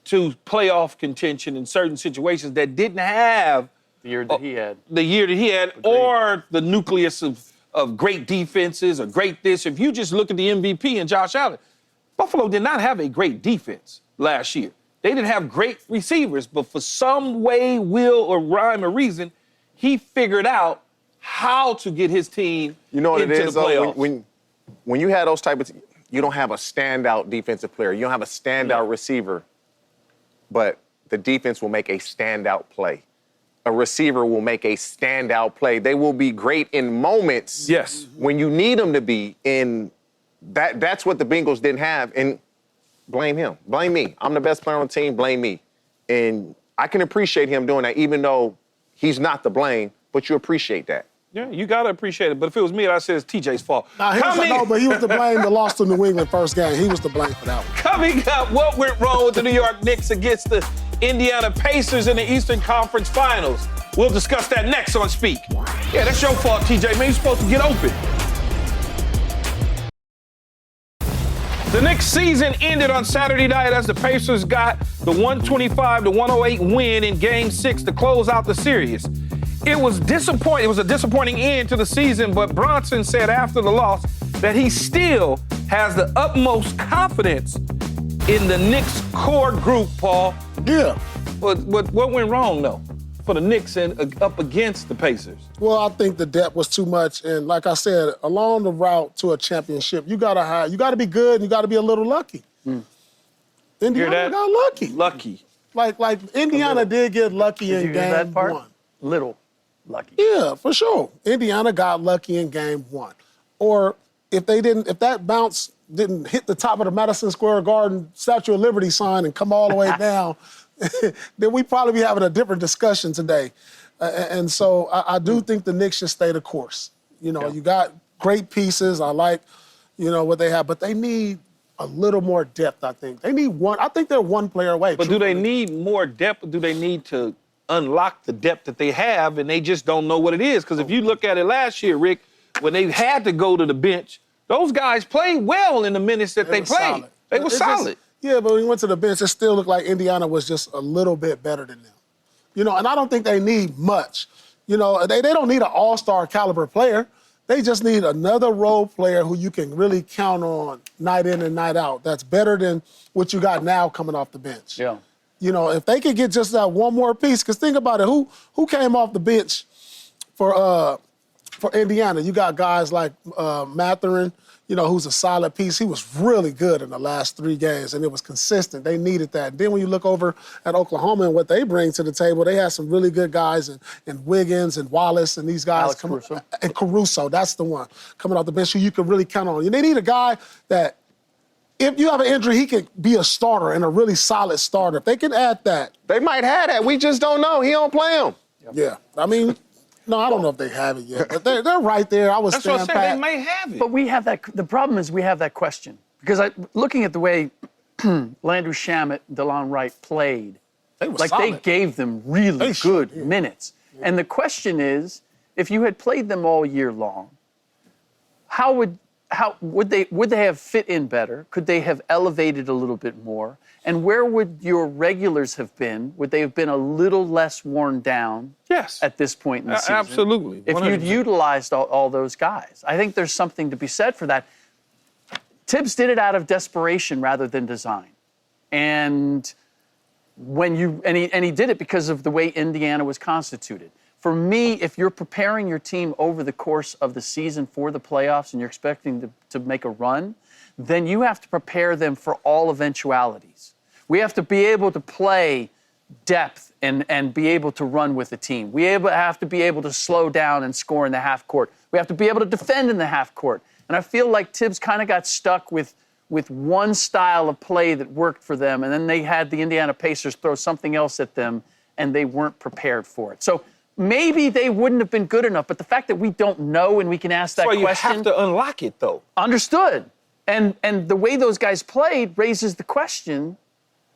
to playoff contention in certain situations that didn't have the year that he had. Agreed. Or the nucleus of great defenses or great this. If you just look at the MVP and Josh Allen, Buffalo did not have a great defense last year. They didn't have great receivers, but for some way, will, or rhyme or reason, he figured out how to get his team into the playoffs. When you had those type of you don't have a standout defensive player. You don't have a standout receiver, but the defense will make a standout play. A receiver will make a standout play. They will be great in moments when you need them to be. And that's what the Bengals didn't have. And blame him. Blame me. I'm the best player on the team. Blame me. And I can appreciate him doing that, even though he's not to blame, but you appreciate that. Yeah, you got to appreciate it. But if it was me, I'd say it's TJ's fault. But he was to blame the loss to New England first game. He was to blame for that one. Coming up, what went wrong with the New York Knicks against the Indiana Pacers in the Eastern Conference Finals? We'll discuss that next on Speak. Yeah, that's your fault, TJ. Man, you're supposed to get open. The Knicks season ended on Saturday night as the Pacers got the 125-108 win in Game 6 to close out the series. It was disappointing. It was a disappointing end to the season, but Bronson said after the loss that he still has the utmost confidence in the Knicks core group, Paul. Yeah. But what went wrong, though, for the Knicks and up against the Pacers? Well, I think the depth was too much, and like I said, along the route to a championship, you gotta be good, and you gotta be a little lucky. Indiana got lucky. Lucky. Like Indiana did get lucky in game one. Little lucky. Yeah, for sure. Indiana got lucky in game one. Or if that bounce didn't hit the top of the Madison Square Garden Statue of Liberty sign and come all the way down, then we'd probably be having a different discussion today. And so I do think the Knicks should stay the course. You know, you got great pieces. I like, what they have, but they need a little more depth, I think. They need one. I think they're one player away. But do they need more depth, or do they need to unlock the depth that they have and they just don't know what it is? Because if you look at it last year, Rick, when they had to go to the bench, those guys played well in the minutes that they played. Solid. They were solid. But when you went to the bench, it still looked like Indiana was just a little bit better than them. And I don't think they need much. They don't need an all-star caliber player. They just need another role player who you can really count on night in and night out. That's better than what you got now coming off the bench. Yeah. If they could get just that one more piece, because think about it, who came off the bench for Indiana? You got guys like Mathurin, who's a solid piece. He was really good in the last 3 games, and it was consistent. They needed that. And then when you look over at Oklahoma and what they bring to the table, they have some really good guys, and Wiggins and Wallace and these guys. Caruso. And Caruso, that's the one, coming off the bench who you can really count on. They need a guy that, if you have an injury, he could be a starter and a really solid starter. If they can add that. They might have that. We just don't know. He don't play him. Yeah. I mean, no, I don't know if they have it yet, but they're right there. That's what I'm saying. They may have it. But we have that. The problem is we have that question because looking at the way Landry Shamet, DeLon Wright played, they gave them really good minutes. Yeah. And the question is, if you had played them all year long, how would they have fit in better? Could they have elevated a little bit more? And where would your regulars have been? Would they have been a little less worn down at this point in the season? Absolutely. 100%. If you'd utilized all those guys. I think there's something to be said for that. Tibbs did it out of desperation rather than design. And he did it because of the way Indiana was constituted. For me, if you're preparing your team over the course of the season for the playoffs and you're expecting to make a run, then you have to prepare them for all eventualities. We have to be able to play depth and be able to run with the team. We have to be able to slow down and score in the half court. We have to be able to defend in the half court. And I feel like Tibbs kind of got stuck with one style of play that worked for them, and then they had the Indiana Pacers throw something else at them, and they weren't prepared for it. So maybe they wouldn't have been good enough, but the fact that we don't know and we can ask that question. So you have to unlock it, though. Understood. And the way those guys played raises the question,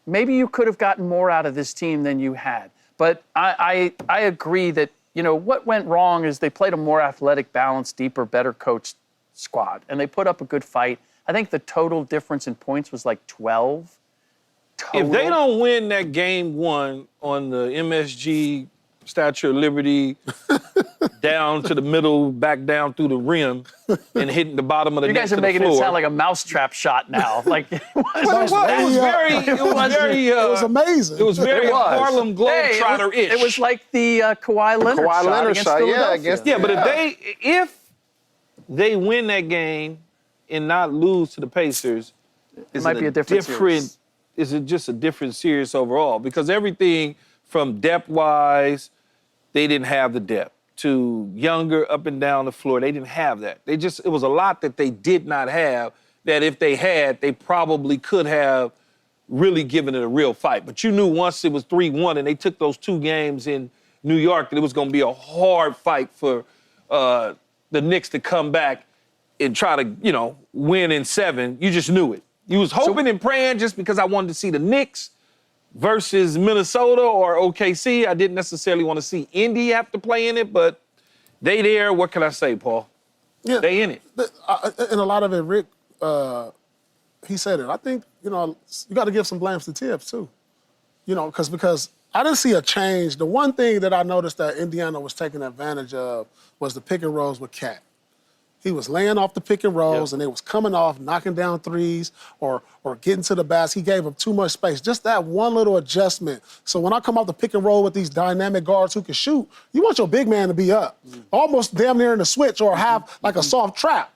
maybe you could have gotten more out of this team than you had. But I agree that, what went wrong is they played a more athletic, balanced, deeper, better coached squad. And they put up a good fight. I think the total difference in points was like 12. Total. If they don't win that game 1 on the MSG Statue of Liberty, down to the middle, back down through the rim, and hitting the bottom of the net. You guys are making it sound like a mousetrap shot now. Like it was amazing. It was very Harlem Globetrotter-ish. It was like the Kawhi Leonard shot against Philadelphia. But if they win that game and not lose to the Pacers, it might be a different series. Is it just a different series overall? Because everything from depth-wise, they didn't have the depth. To younger, up and down the floor, they didn't have that. It was a lot that they did not have that if they had, they probably could have really given it a real fight. But you knew once it was 3-1 and they took those 2 games in New York that it was going to be a hard fight for the Knicks to come back and try to, win in 7. You just knew it. You was hoping and praying just because I wanted to see the Knicks versus Minnesota or OKC. I didn't necessarily want to see Indy have to play in it, but they there. What can I say, Paul? Yeah, they in it. And a lot of it, Rick, he said it. I think, you got to give some blames to Tibbs, too. Because I didn't see a change. The one thing that I noticed that Indiana was taking advantage of was the pick and rolls with Cat. He was laying off the pick and rolls, and they was coming off, knocking down threes or getting to the basket. He gave them too much space. Just that one little adjustment. So when I come off the pick and roll with these dynamic guards who can shoot, you want your big man to be up, almost damn near in the switch or have like a soft trap.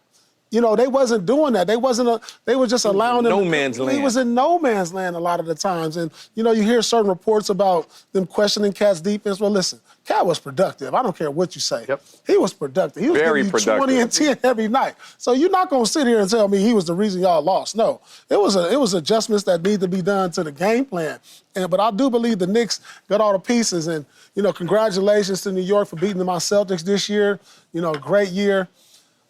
They wasn't doing that. They were just allowing them. No man's land. He was in no man's land a lot of the times. And, you hear certain reports about them questioning Cat's defense. Well, listen, Cat was productive. I don't care what you say. Yep. He was productive. He was Very giving you 20 and 10 every night. So you're not going to sit here and tell me he was the reason y'all lost. No. It was adjustments that need to be done to the game plan. But I do believe the Knicks got all the pieces. And, congratulations to New York for beating my Celtics this year. Great year.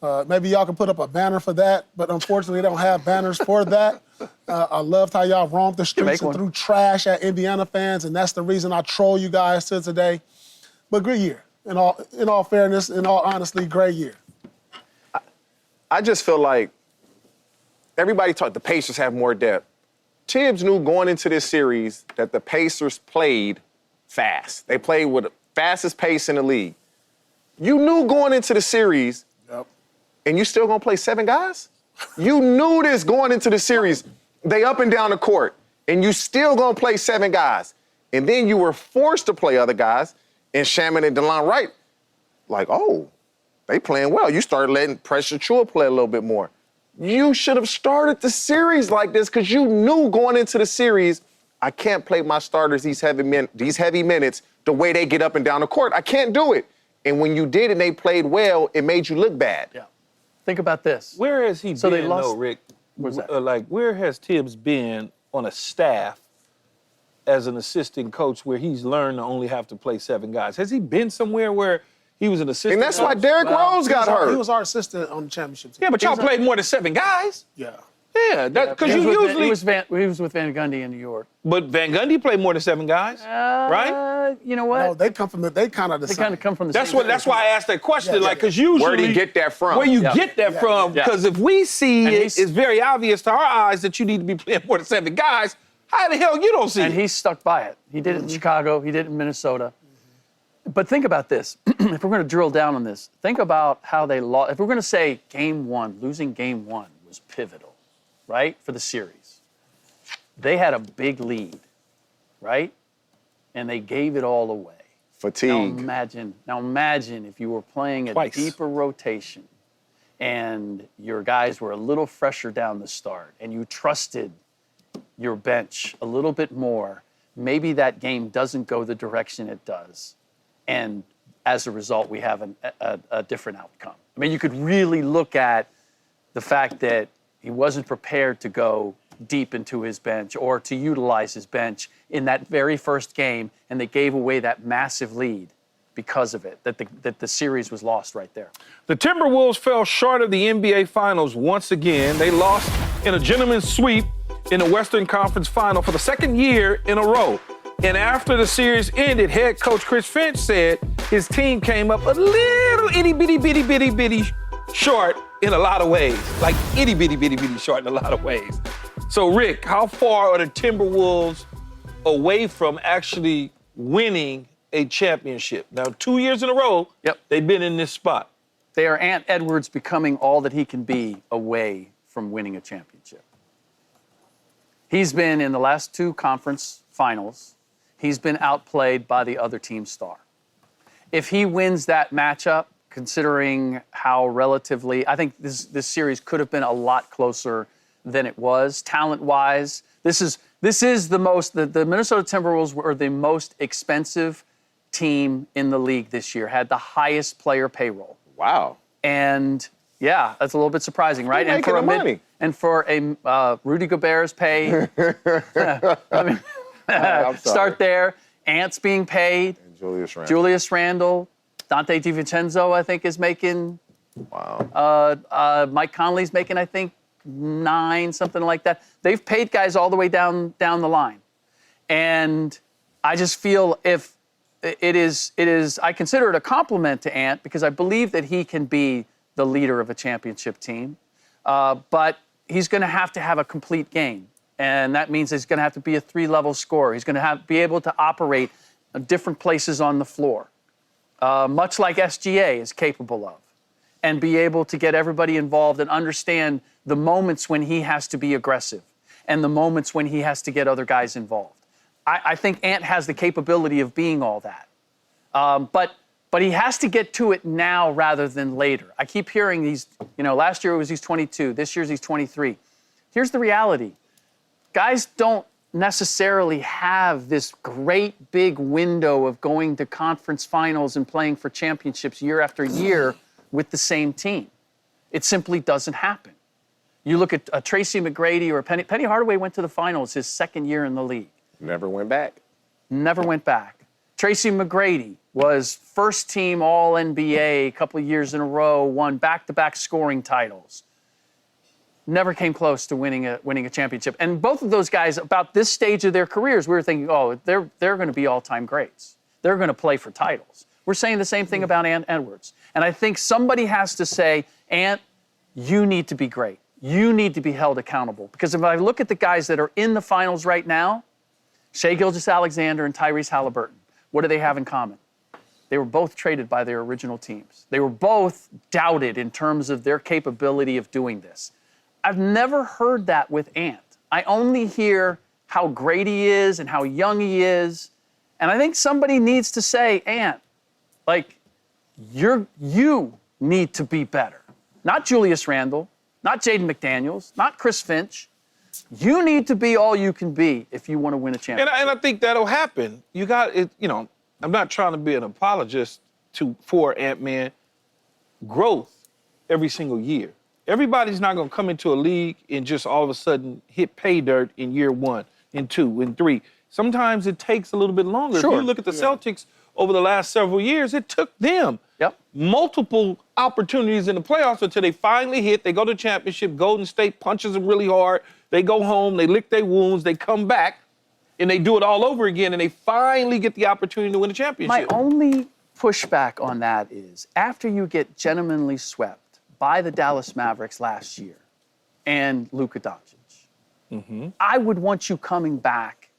Maybe y'all can put up a banner for that, but unfortunately they don't have banners for that. I loved how y'all roamed the streets and threw trash at Indiana fans, and that's the reason I troll you guys to today. But good year. In all fairness, in all honesty, great year. I just feel like everybody talked the Pacers have more depth. Tibbs knew going into this series that the Pacers played fast. They played with the fastest pace in the league. You knew going into the series, and you still gonna play 7 guys? You knew this going into the series. They up and down the court, and you still gonna play 7 guys. And then you were forced to play other guys, and Shaman and DeLon Wright, they playing well. You started letting Precious Chua play a little bit more. You should have started the series like this because you knew going into the series, I can't play my starters these heavy minutes the way they get up and down the court. I can't do it. And when you did and they played well, it made you look bad. Yeah. Think about this. Where has he So been, they lost- though, Rick? Where's that? Where has Tibbs been on a staff as an assistant coach where he's learned to only have to play 7 guys? Has he been somewhere where he was an assistant And that's why coach? Derrick Rose got hurt. He was our assistant on the championship team. Yeah, but y'all played more than 7 guys. Yeah. Yeah, because you usually. He was with Van Gundy in New York. But Van Gundy played more than 7 guys, right? You know what? No, they kind of They kind of come from the That's same That's why I asked that question, Yeah, because usually Where did he get that from? where you get that from? yeah. Because if we see And it, he's- it's very obvious to our eyes that you need to be playing more than 7 guys. How the hell you don't see And it? he's stuck by it. He did it in Chicago. He did it in Minnesota. But think about this. If we're going to drill down on this, think about how they lost. If we're going to say losing game 1 was pivotal, right, for the series. They had a big lead, right? And they gave it all away. Fatigue. Now imagine if you were playing a Twice. deeper rotation and your guys were a little fresher down the start and you trusted your bench a little bit more. Maybe that game doesn't go the direction it does. And as a result, we have a different outcome. I mean, you could really look at the fact that he wasn't prepared to go deep into his bench or to utilize his bench in that very first game, and they gave away that massive lead because of it, that the series was lost right there. The Timberwolves fell short of the NBA Finals once again. They lost in a gentleman's sweep in the Western Conference Final for the 2nd year in a row. And after the series ended, head coach Chris Finch said his team came up a little itty-bitty short in a lot of ways. Like itty-bitty short in a lot of ways. So, Rick, how far are the Timberwolves away from actually winning a championship? Now, 2 years in a row, they've been in this spot. They are Ant Edwards becoming all that he can be away from winning a championship. He's been in the last 2 conference finals. He's been outplayed by the other team's star. If he wins that matchup, considering how relatively, I think this series could have been a lot closer than it was, talent-wise. This is the Minnesota Timberwolves were the most expensive team in the league this year, had the highest player payroll. Wow. And yeah, that's a little bit surprising, right? Who's making the money? And for a Rudy Gobert's pay, start there. Ant's being paid. And Julius Randle. Julius Randle. Dante DiVincenzo, I think, is making. Wow. Mike Conley's making, I think, 9, something like that. They've paid guys all the way down the line. And I just feel if it is, I consider it a compliment to Ant because I believe that he can be the leader of a championship team. But he's going to have a complete game. And that means he's going to have to be a 3-level scorer. He's going to be able to operate different places on the floor, much like SGA is capable of, and be able to get everybody involved and understand the moments when he has to be aggressive and the moments when he has to get other guys involved. I think Ant has the capability of being all that. But he has to get to it now rather than later. I keep hearing last year he's 22, this year he's 23. Here's the reality. Guys don't necessarily have this great big window of going to conference finals and playing for championships year after year with the same team. It simply doesn't happen. You look at a Tracy McGrady or a Penny Hardaway went to the finals his second year in the league. Never went back. Never went back. Tracy McGrady was first team All-NBA a couple of years in a row, won back-to-back scoring titles. Never came close to winning a championship. And both of those guys, about this stage of their careers, we were thinking, oh, they're going to be all-time greats. They're going to play for titles. We're saying the same thing about Ant Edwards. And I think somebody has to say, Ant, you need to be great. You need to be held accountable. Because if I look at the guys that are in the finals right now, Shai Gilgeous-Alexander and Tyrese Haliburton, what do they have in common? They were both traded by their original teams. They were both doubted in terms of their capability of doing this. I've never heard that with Ant. I only hear how great he is and how young he is. And I think somebody needs to say, Ant, like, you need to be better. Not Julius Randle, not Jaden McDaniels, not Chris Finch. You need to be all you can be if you want to win a championship. And I think that'll happen. You got it. You know, I'm not trying to be an apologist for Ant-Man growth every single year. Everybody's not going to come into a league and just all of a sudden hit pay dirt in year 1, in 2, in 3. Sometimes it takes a little bit longer. Sure. If you look at the Celtics over the last several years, it took them multiple opportunities in the playoffs until they finally hit. They go to the championship. Golden State punches them really hard. They go home. They lick their wounds. They come back, and they do it all over again, and they finally get the opportunity to win a championship. My only pushback on that is after you get gentlemanly swept by the Dallas Mavericks last year and Luka Doncic, I would want you coming back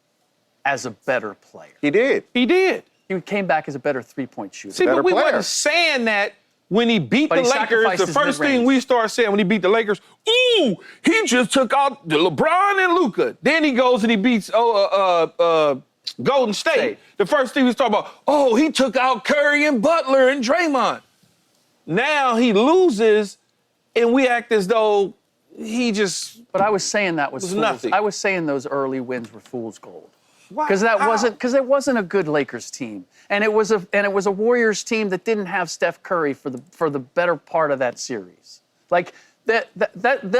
as a better player. He did. He did. He came back as a better three-point shooter. See, but we player. wasn't saying that when he beat But the he Lakers. sacrificed The his first thing mid-range. we started saying when he beat the Lakers, ooh, he just took out the LeBron and Luka. Then he goes and he beats Golden State. The first thing we talking about, oh, he took out Curry and Butler and Draymond. Now he loses, and we act as though he just. But I was saying that was fool's. nothing. I was saying those early wins were fool's gold. Why? Because How? it wasn't a good Lakers team, and it was a Warriors team that didn't have Steph Curry for the better part of that series. Like that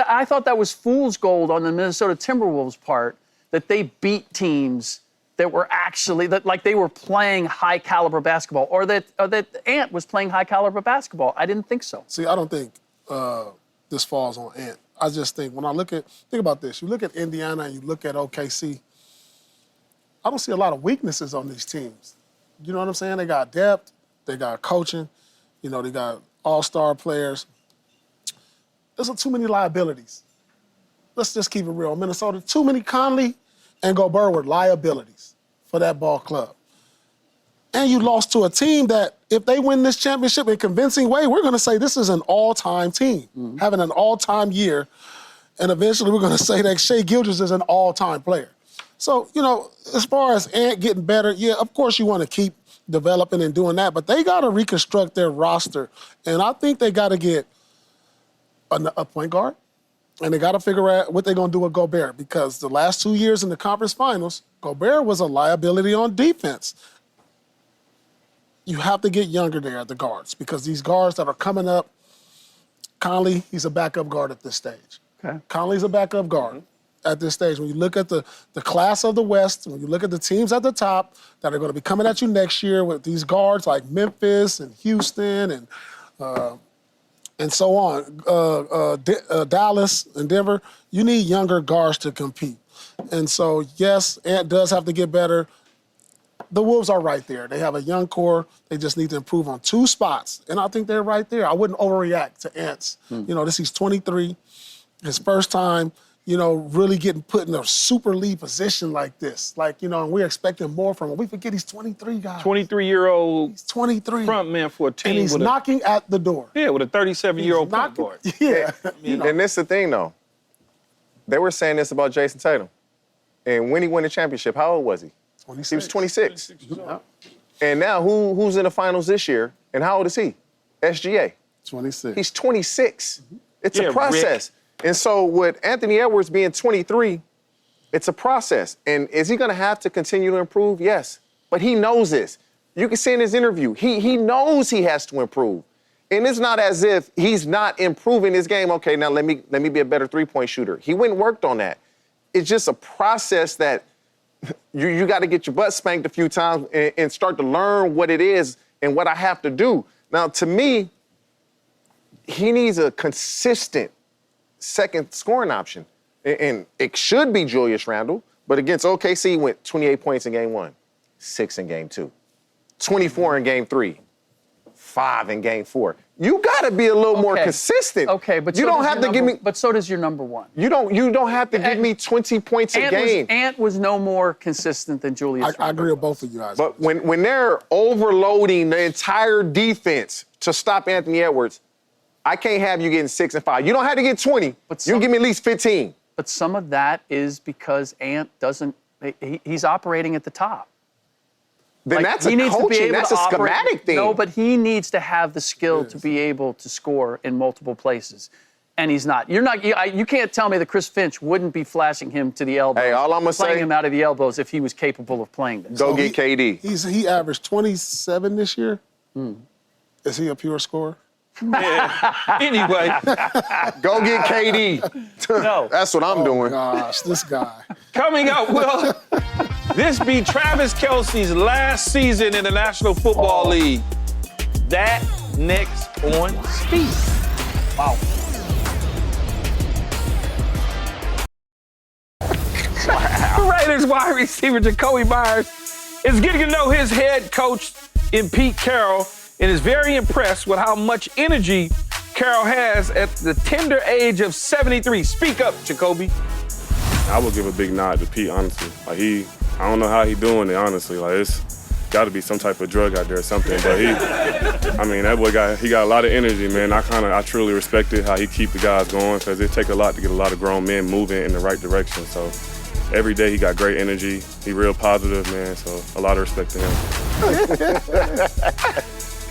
I thought that was fool's gold on the Minnesota Timberwolves part, that they beat teams that were actually like they were playing high caliber basketball, or that Ant was playing high caliber basketball. I didn't think so. See, I don't think this falls on Ant. I just think when think about this. You look at Indiana and you look at OKC. I don't see a lot of weaknesses on these teams. You know what I'm saying? They got depth, they got coaching, they got all-star players. There's too many liabilities. Let's just keep it real. Minnesota, too many Conley and Gobert were liabilities for that ball club. And you lost to a team that, if they win this championship in a convincing way, we're going to say this is an all-time team, having an all-time year. And eventually we're going to say that Shai Gilgeous is an all-time player. So, as far as Ant getting better, yeah, of course you want to keep developing and doing that, but they got to reconstruct their roster. And I think they got to get a point guard, and they got to figure out what they're going to do with Gobert, because the last 2 years in the conference finals, Gobert was a liability on defense. You have to get younger there at the guards, because these guards that are coming up, Conley, he's a backup guard at this stage. Okay. Conley's a backup guard. At this stage, when you look at the class of the West, when you look at the teams at the top that are going to be coming at you next year with these guards like Memphis and Houston and so on, Dallas and Denver, you need younger guards to compete. And so, yes, Ant does have to get better. The Wolves are right there. They have a young core. They just need to improve on 2 spots. And I think they're right there. I wouldn't overreact to Ant's. He's 23, his first time, really getting put in a super lead position like this. And we're expecting more from him. We forget he's 23, guys. 23-year-old He's 23. front man for a team. And he's knocking at the door. Yeah, with a 37-year-old point guard. Yeah. And that's the thing, though. They were saying this about Jason Tatum. And when he won the championship, how old was he? 26. He was 26. And now who's in the finals this year? And how old is he? SGA. 26. He's 26. It's Yeah, a process. And so with Anthony Edwards being 23, It's a process. And is he going to have to continue to improve? Yes. But he knows this. You can see in his interview, he knows he has to improve. And it's not as if he's not improving his game. Okay, now let me be a better three-point shooter. He went and worked on that. It's just a process that you got to get your butt spanked a few times and start to learn what it is and what I have to do. Now, to me, he needs a consistent second scoring option. And it should be Julius Randle, but against OKC, he went 28 points in game 1, 6 in game 2, 24 in game 3, 5 in game 4. You got to be a little more consistent. Okay, but you don't have to give me. But so does your number one. You don't have to give me 20 points a game. Ant was no more consistent than Julius Randle. I agree with both of you guys. But when they're overloading the entire defense to stop Anthony Edwards, I can't have you getting 6 and 5. You don't have to get 20. You can give me at least 15. But some of that is because Ant doesn't. He's operating at the top. Then that's a coaching. That's a schematic thing. No, but he needs to have the skill to be able to score in multiple places. And he's not. You can't tell me that Chris Finch wouldn't be flashing him to the elbows. Hey, all I'm going to say. Playing him out of the elbows if he was capable of playing them. Go get KD. He averaged 27 this year. Is he a pure scorer? Yeah. Anyway. Go get KD. No. That's what I'm doing. Gosh, this guy. Coming up, well, this be Travis Kelce's last season in the National Football League. That next on Speed. Wow. Raiders wide receiver Jacoby Myers is getting to know his head coach in Pete Carroll and is very impressed with how much energy Carroll has at the tender age of 73. Speak up, Jacoby. I would give a big nod to Pete, honestly. Like I don't know how he doing it, honestly. Like it's got to be some type of drug out there or something. But that boy got a lot of energy, man. I truly respect it how he keep the guys going because it take a lot to get a lot of grown men moving in the right direction. So every day he got great energy. He real positive, man. So a lot of respect to him.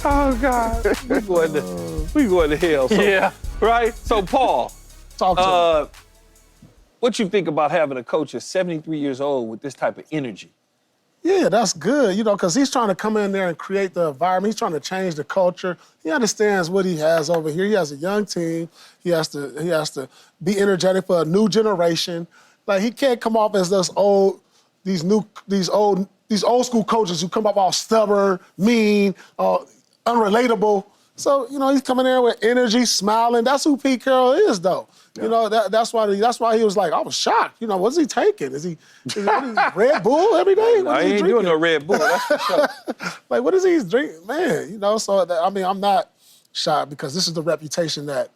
Oh God, we going to hell. So, Yeah. Right. So Paul, Talk to him. what you think about having a coach at 73 years old with this type of energy? Yeah, that's good, because he's trying to come in there and create the environment. He's trying to change the culture. He understands what he has over here. He has a young team. He has to be energetic for a new generation. Like he can't come off as these old school coaches who come up all stubborn, mean, unrelatable. So, he's coming there with energy, smiling. That's who Pete Carroll is, though. Yeah. That's why he was like, I was shocked. What's he taking? Is he Red Bull every day? I ain't doing no Red Bull, that's for sure. Like, what is he drinking? Man, so, I'm not shocked because this is the reputation that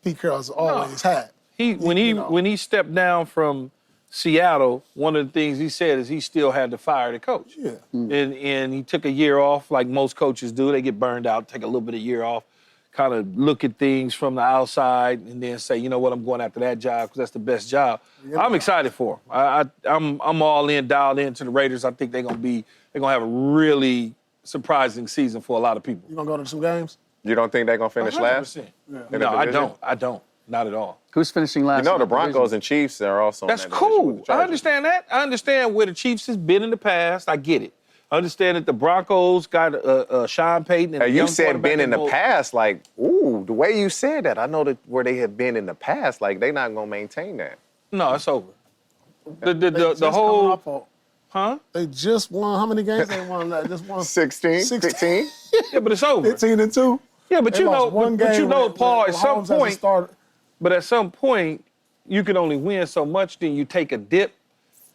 Pete Carroll's always had. When he stepped down from Seattle, one of the things he said is he still had to fire the coach. Yeah. And he took a year off like most coaches do. They get burned out, take a little bit of year off, kind of look at things from the outside and then say, you know what, I'm going after that job because that's the best job. Yeah. I'm excited for him. I'm all in, dialed into the Raiders. I think they're gonna have a really surprising season for a lot of people. You gonna go to some games? You don't think they're going to finish 100%. last? Yeah. No, I don't. Not at all. Who's finishing last? The Broncos and Chiefs are also That's in that cool. division. I understand that. I understand where the Chiefs has been in the past. I get it. I understand that the Broncos got Sean Payton. And you said been in the past, like, ooh, the way you said that, I know that where they have been in the past, like, they're not going to maintain that. No, it's over. The whole... Huh? They just won, how many games they won? Just won 16, 15? Yeah, but it's over. 15-2. Yeah, but Paul, at some point... But at some point, you can only win so much, then you take a dip,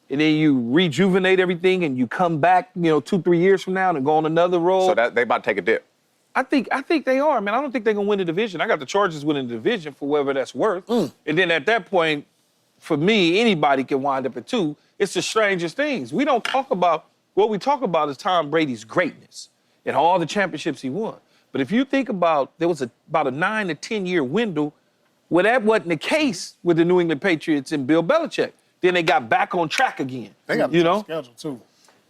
and then you rejuvenate everything, and you come back, 2-3 years from now and go on another roll. So that they about to take a dip. I think they are, man. I don't think they're gonna win the division. I got the Chargers winning the division for whatever that's worth. And then at that point, for me, anybody can wind up at 2. It's the strangest things. We don't talk about, what we talk about is Tom Brady's greatness and all the championships he won. But if you think about, there was about a 9 to 10 year window where that wasn't the case with the New England Patriots and Bill Belichick. Then they got back on track again. They got the schedule, too.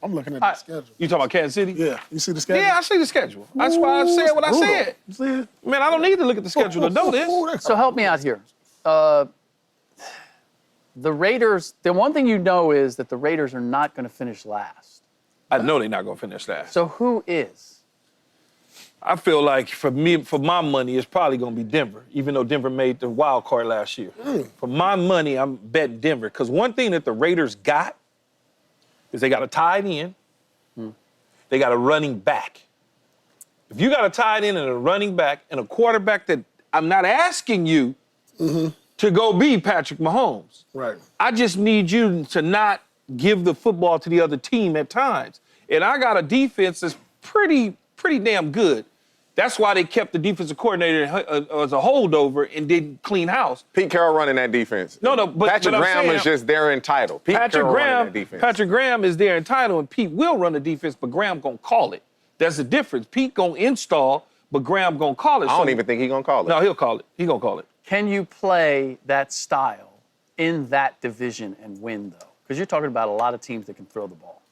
I'm looking at the schedule. You talking about Kansas City? Yeah. You see the schedule? Yeah, I see the schedule. That's why I said what I said. You see it? Man, I don't need to look at the schedule to know this. So help me out here. The Raiders, the one thing you know is that the Raiders are not going to finish last. I know they're not going to finish last. So who is? I feel like for my money, it's probably going to be Denver, even though Denver made the wild card last year. For my money, I'm betting Denver. Because one thing that the Raiders got is they got a tight end. They got a running back. If you got a tight end and a running back and a quarterback that I'm not asking you to go be Patrick Mahomes. Right. I just need you to not give the football to the other team at times. And I got a defense that's pretty damn good. That's why they kept the defensive coordinator as a holdover and didn't clean house. Pete Carroll running that defense. No, but Patrick I'm Graham saying, is just there entitled. Patrick running that defense. Patrick Graham is there entitled, and Pete will run the defense, but Graham gonna call it. That's the difference. Pete gonna install, but Graham gonna call it. I don't even think he's gonna call it. No, he'll call it. He gonna call it. Can you play that style in that division and win, though? Because you're talking about a lot of teams that can throw the ball.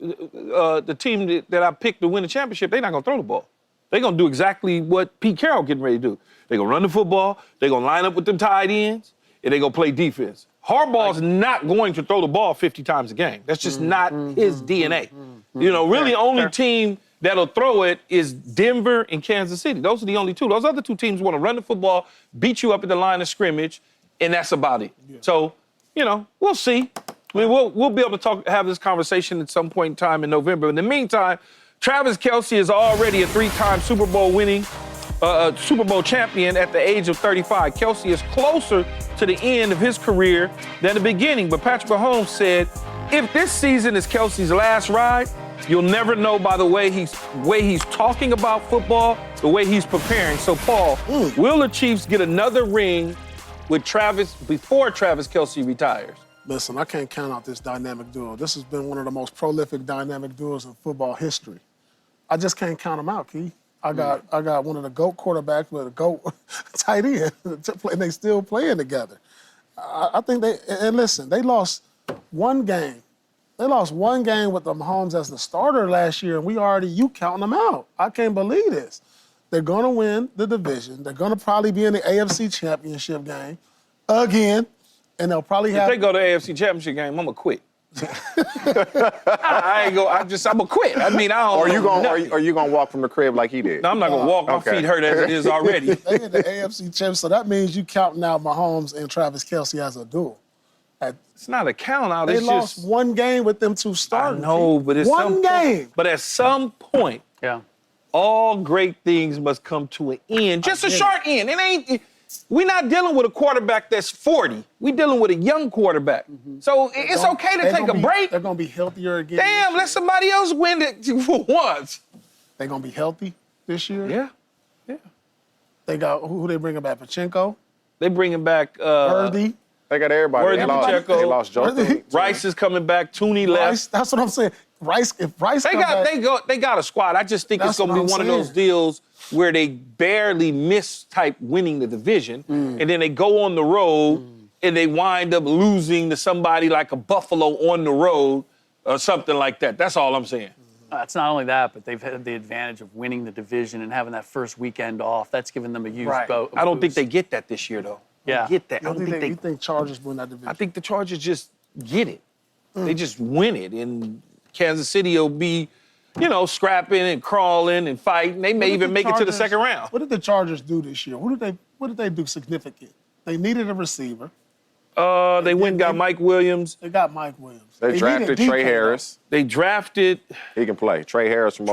The team that I picked to win the championship, they're not gonna throw the ball. They're gonna do exactly what Pete Carroll getting ready to do. They're gonna run the football, they're gonna line up with them tight ends, and they're gonna play defense. Harbaugh's not going to throw the ball 50 times a game. That's just not his DNA. You know, really the only team that'll throw it is Denver and Kansas City. Those are the only two. Those other two teams want to run the football, beat you up at the line of scrimmage, and that's about it. Yeah. So, you know, we'll see. I mean, we'll be able to have this conversation at some point in time in November. In the meantime, Travis Kelce is already a 3-time Super Bowl winning Super Bowl champion at the age of 35. Kelce is closer to the end of his career than the beginning. But Patrick Mahomes said, if this season is Kelce's last ride, you'll never know by the way he's talking about football, the way he's preparing. So, Paul, will the Chiefs get another ring with Travis before Travis Kelce retires? Listen, I can't count out this dynamic duo. This has been one of the most prolific dynamic duos in football history. I just can't count them out, Key. I got one of the GOAT quarterbacks with a GOAT tight end, and they still playing together. I think they lost one game. They lost one game with the Mahomes as the starter last year, and you counting them out. I can't believe this. They're going to win the division. They're going to probably be in the AFC Championship game again, and they'll probably have... If they go to the AFC Championship game, I'm going to quit. I'm gonna quit. I mean, I don't. Are you gonna walk from the crib like he did? No, I'm not gonna walk. My feet hurt as it is already. They in the AFC Championship, so that means you counting out Mahomes and Travis Kelce as a duo. It's not a count out. They lost one game with them two starting. I know, but it's one game. But at some point, all great things must come to an end. Just a short end. It ain't. We're not dealing with a quarterback that's 40. We're dealing with a young quarterback. So it's okay to take a break. They're going to be healthier again. Damn, let somebody else win it for once. They're going to be healthy this year? Yeah. They got, who they bringing back? Pachenko? They bringing back... Worthy? They got everybody. They lost Joe. Rice is coming back. Tooney left. Rice, that's what I'm saying. If Rice they got a squad. I just think it's going to be one of those deals where they barely miss type winning the division, and then they go on the road and they wind up losing to somebody like a Buffalo on the road or something like that. That's all I'm saying. It's not only that, but they've had the advantage of winning the division and having that first weekend off. That's given them a huge boost. I don't think they get that this year, though. Yeah. Get that. You think Chargers win that division? I think the Chargers just get it. They just win it, and Kansas City will be, scrapping and crawling and fighting. They may even make it to the second round. What did the Chargers do this year? What did they do significant? They needed a receiver. They went and got Mike Williams. They got Mike Williams. They drafted Trey Harris. They drafted... He can play. Trey Harris from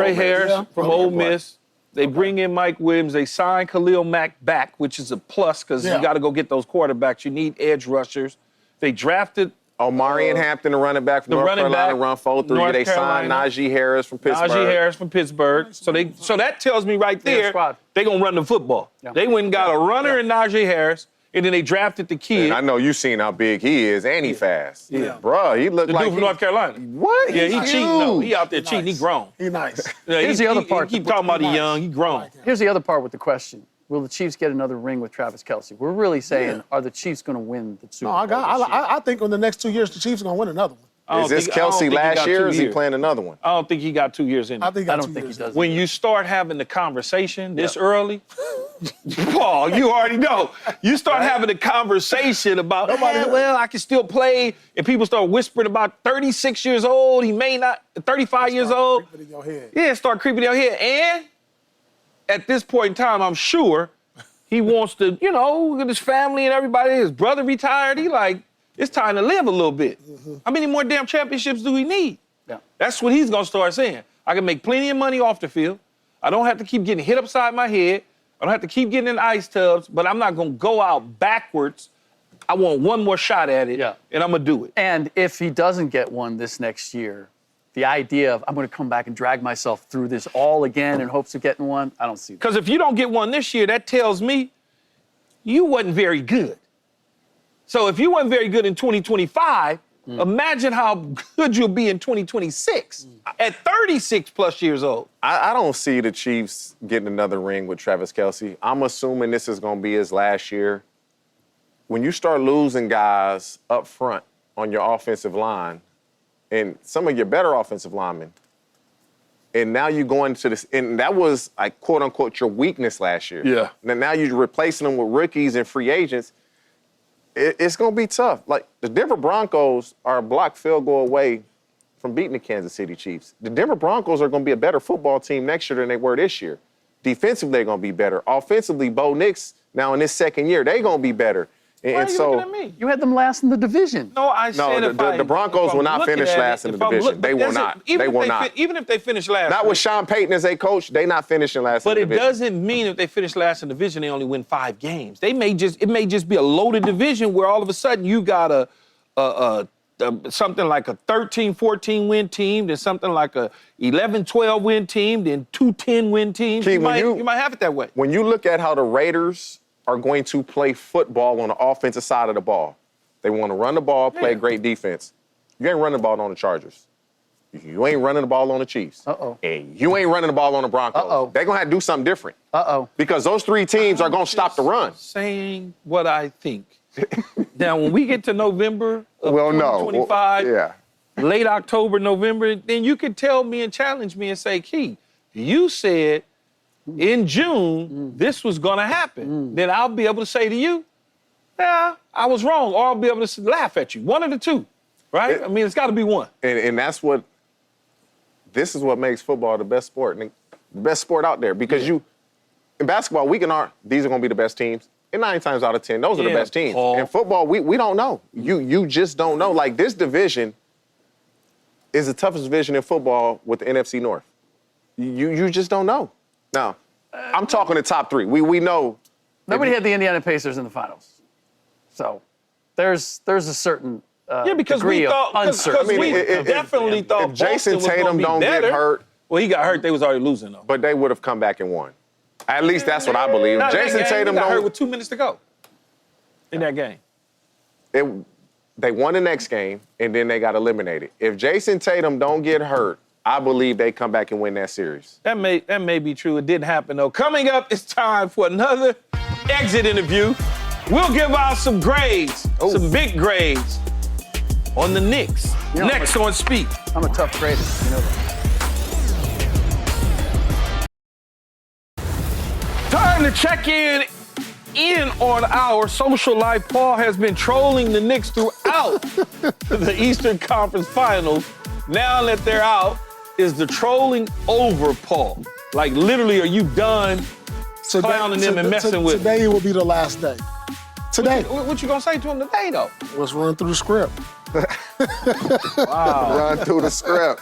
Ole Miss. They bring in Mike Williams. They sign Khalil Mack back, which is a plus because you got to go get those quarterbacks. You need edge rushers. They drafted... Omarion Hampton, the running back from North Carolina, run 4-3. They signed Najee Harris from Pittsburgh. So that tells me right there they're going to run the football. Yeah. They went and got a runner in Najee Harris, and then they drafted the kid. And I know you've seen how big he is, and he fast. Yeah. Bruh, he looked like... The dude from North Carolina. What? Yeah, he cheating, though. He out there cheating. He grown. He nice. Here's the other part. He keep talking about he young. He grown. Here's the other part with the question. Will the Chiefs get another ring with Travis Kelce? We're really saying, are the Chiefs going to win the Super Bowl this year? I think in the next 2 years, the Chiefs are going to win another one. Is this Kelce last year, or is he playing another one? I don't think he got 2 years in. I don't think he does. When you start having the conversation this early, Paul, you already know. You start having a conversation about, well, I can still play, and people start whispering about 36 years old, he may not, 35 years old. Creeping in your head. Yeah, start creeping in your head. And at this point in time, I'm sure he wants to, look at his family and everybody. His brother retired. He like, it's time to live a little bit. How many more damn championships do we need? Yeah. That's what he's gonna start saying. I can make plenty of money off the field. I don't have to keep getting hit upside my head. I don't have to keep getting in ice tubs, but I'm not gonna go out backwards. I want one more shot at it, and I'm gonna do it. And if he doesn't get one this next year, the idea of I'm gonna come back and drag myself through this all again in hopes of getting one, I don't see that. Because if you don't get one this year, that tells me you wasn't very good. So if you weren't very good in 2025, imagine how good you'll be in 2026 at 36 plus years old. I don't see the Chiefs getting another ring with Travis Kelce. I'm assuming this is going to be his last year. When you start losing guys up front on your offensive line, and some of your better offensive linemen, and now you go into this, and that was, like, quote unquote, your weakness last year. Yeah. And now you're replacing them with rookies and free agents. It's going to be tough. Like, the Denver Broncos are a blocked field goal away from beating the Kansas City Chiefs. The Denver Broncos are going to be a better football team next year than they were this year. Defensively, they're going to be better. Offensively, Bo Nix, now in this second year, they're going to be better. Why are you looking at me? You had them last in the division. No, I said the Broncos will not finish last in the division. They will not. They will not. Even if they finish last. Not with Sean Payton as a coach, they not finishing last in the division. But it doesn't mean if they finish last in the division, they only win 5 games. It may just be a loaded division where all of a sudden you got something like a 13-14 win team, then something like a 11-12 win team, then 2-10 win teams. You might have it that way. When you look at how the Raiders are going to play football on the offensive side of the ball, they want to run the ball, play great defense. You ain't running the ball on the Chargers. You ain't running the ball on the Chiefs. And you ain't running the ball on the Broncos. They're going to have to do something different. Because those 3 teams are going to stop the run. Saying what I think. Now, when we get to November of 2025, late October, November, then you can tell me and challenge me and say, Key, you said in June this was going to happen. Then I'll be able to say to you, yeah, I was wrong. Or I'll be able to laugh at you. One of the two, right? I mean, it's got to be one. And this is what makes football the best sport, and the best sport out there. Because in basketball, these are going to be the best teams. And 9 times out of 10, those are the best teams. Paul. In football, we don't know. You just don't know. Like, this division is the toughest division in football with the NFC North. You just don't know. Now, I'm talking the top 3. We know. Nobody had the Indiana Pacers in the finals. So there's a certain degree of uncertainty. We definitely thought if Jason Boston Tatum don't get hurt. Well, he got hurt. They was already losing, though. But they would have come back and won. At least that's what I believe. Jason Tatum got hurt with 2 minutes to go in that game. They won the next game, and then they got eliminated. If Jason Tatum don't get hurt, I believe they come back and win that series. That may be true. It didn't happen, though. Coming up, it's time for another exit interview. We'll give out some grades, some big grades on the Knicks. Next on Speak. I'm a tough grader. You know that. Time to check in on our social life. Paul has been trolling the Knicks throughout the Eastern Conference Finals. Now that they're out, is the trolling over, Paul? Like, literally, are you done clowning them and messing with them? Today will be the last day. Today. What you gonna say to him today, though? Let's run through the script. Wow. Run through the script.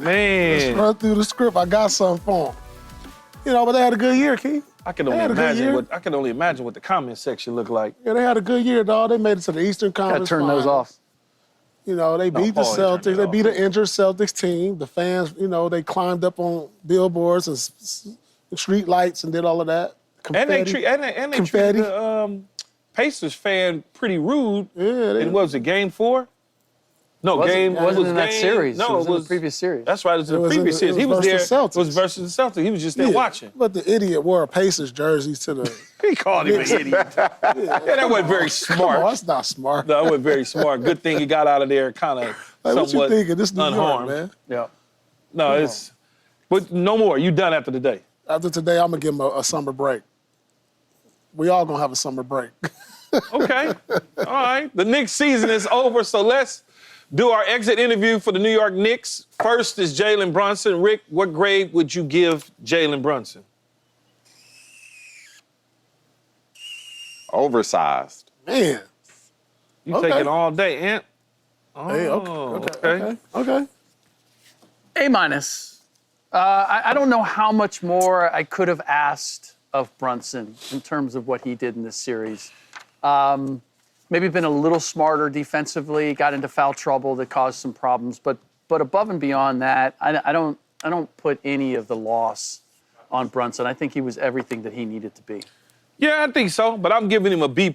Man. Let's run through the script. I got something for them. But they had a good year, Keith. I can only imagine what the comment section looked like. Yeah, they had a good year, dog. They made it to the Eastern Conference Gotta turn those off. They beat the Celtics. They beat an injured Celtics team. The fans, they climbed up on billboards and street lights and did all of that. Confetti. And they treated the Pacers fan pretty rude. Yeah. And what was it, Game 4? No, It wasn't in that series. No, it was in the previous series. That's right. It was in the previous series. He was there. It was versus the Celtics. He was just there watching. But the idiot wore a Pacers jersey to the. He called him an idiot. Yeah, that wasn't very smart. No, that's not smart. No, that wasn't very smart. Good thing he got out of there kind of Like, what you somewhat thinking? This New York, unharmed. man. Yeah. No, it's. But no more. You done after the day. After today, I'm gonna give him a summer break. We all gonna have a summer break. Okay. All right. The Knicks season is over, so let's do our exit interview for the New York Knicks. First is Jalen Brunson. Rick, what grade would you give Jalen Brunson? Oversized. Man. You Okay. taking all day, Ant? Oh, Hey, okay. A minus. I don't know how much more I could have asked of Brunson in terms of what he did in this series. Maybe been a little smarter defensively, got into foul trouble that caused some problems, but above and beyond that, I don't put any of the loss on Brunson. I think he was everything that he needed to be. Yeah, I think so, but I'm giving him a B+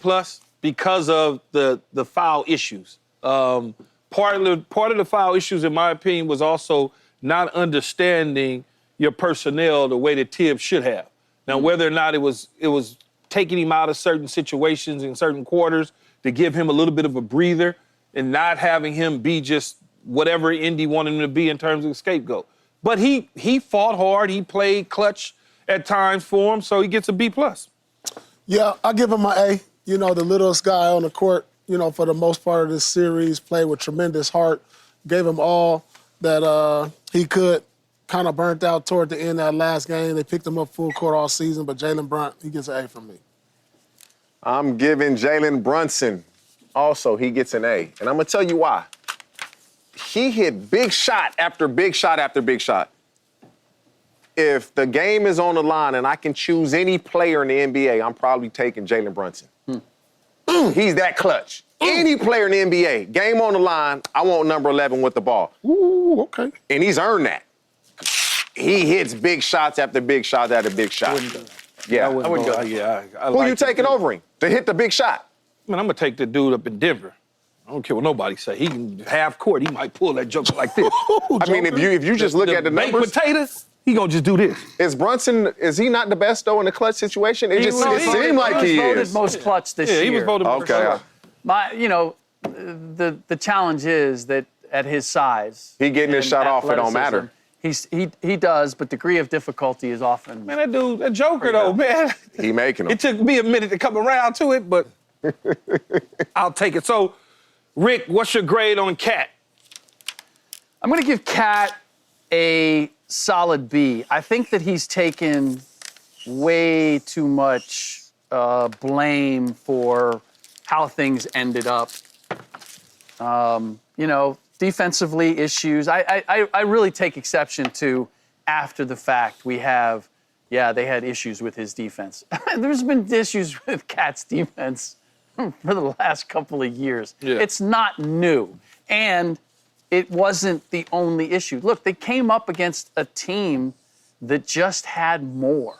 because of the foul issues. Part of the foul issues, in my opinion, was also not understanding your personnel the way that Tibbs should have. Now, whether or not it was taking him out of certain situations in certain quarters to give him a little bit of a breather and not having him be just whatever Indy wanted him to be in terms of a scapegoat. But he fought hard. He played clutch at times for him, so he gets a B+. Yeah, I give him an A. You know, the littlest guy on the court, you know, for the most part of this series, played with tremendous heart, gave him all that he could. Kind of burnt out toward the end of that last game. They picked him up full court all season, but Jalen Brunson, he gets an A from me. I'm giving Jalen Brunson also, he gets an A. And I'm going to tell you why. He hit big shot after big shot after big shot. If the game is on the line and I can choose any player in the NBA, I'm probably taking Jalen Brunson. He's that clutch. Any player in the NBA, game on the line, I want number 11 with the ball. Ooh, okay. And he's earned that. He hits big shots after big shot after big shot. Yeah. I wouldn't go. Yeah, I Who like you it. taking over him to hit the big shot? Man, I'm going to take the dude up in Denver. I don't care what nobody say. He can half court. He might pull that joker like this. I mean, if you just look at the baked numbers, potatoes, he going to just do this. is he not the best though in the clutch situation? It just was seemed like he voted is. most clutch this year. Yeah, he was voted most Okay. The challenge is that at his size, He getting his and shot off, it don't athleticism, matter. He does, but degree of difficulty is often. Man, that dude, that joker though, man. He making them. It took me a minute to come around to it, but I'll take it. So, Rick, what's your grade on Cat? I'm going to give Cat a solid B. I think that he's taken way too much blame for how things ended up. Defensively issues. I really take exception to after the fact we have, they had issues with his defense. There's been issues with Cat's defense for the last couple of years. Yeah. It's not new. And it wasn't the only issue. Look, they came up against a team that just had more.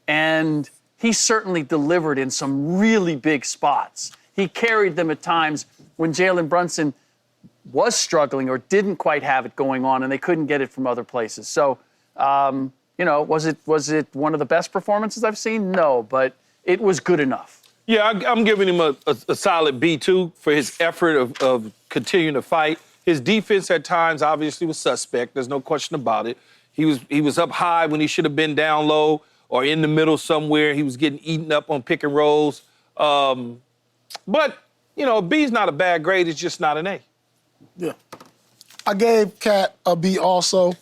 And he certainly delivered in some really big spots. He carried them at times when Jalen Brunson was struggling or didn't quite have it going on and they couldn't get it from other places. So, was it one of the best performances I've seen? No, but it was good enough. Yeah, I'm giving him a solid B, too, for his effort of continuing to fight. His defense at times obviously was suspect. There's no question about it. He was up high when he should have been down low or in the middle somewhere. He was getting eaten up on pick and rolls. But, B's not a bad grade. It's just not an A. Yeah. I gave Cat a B also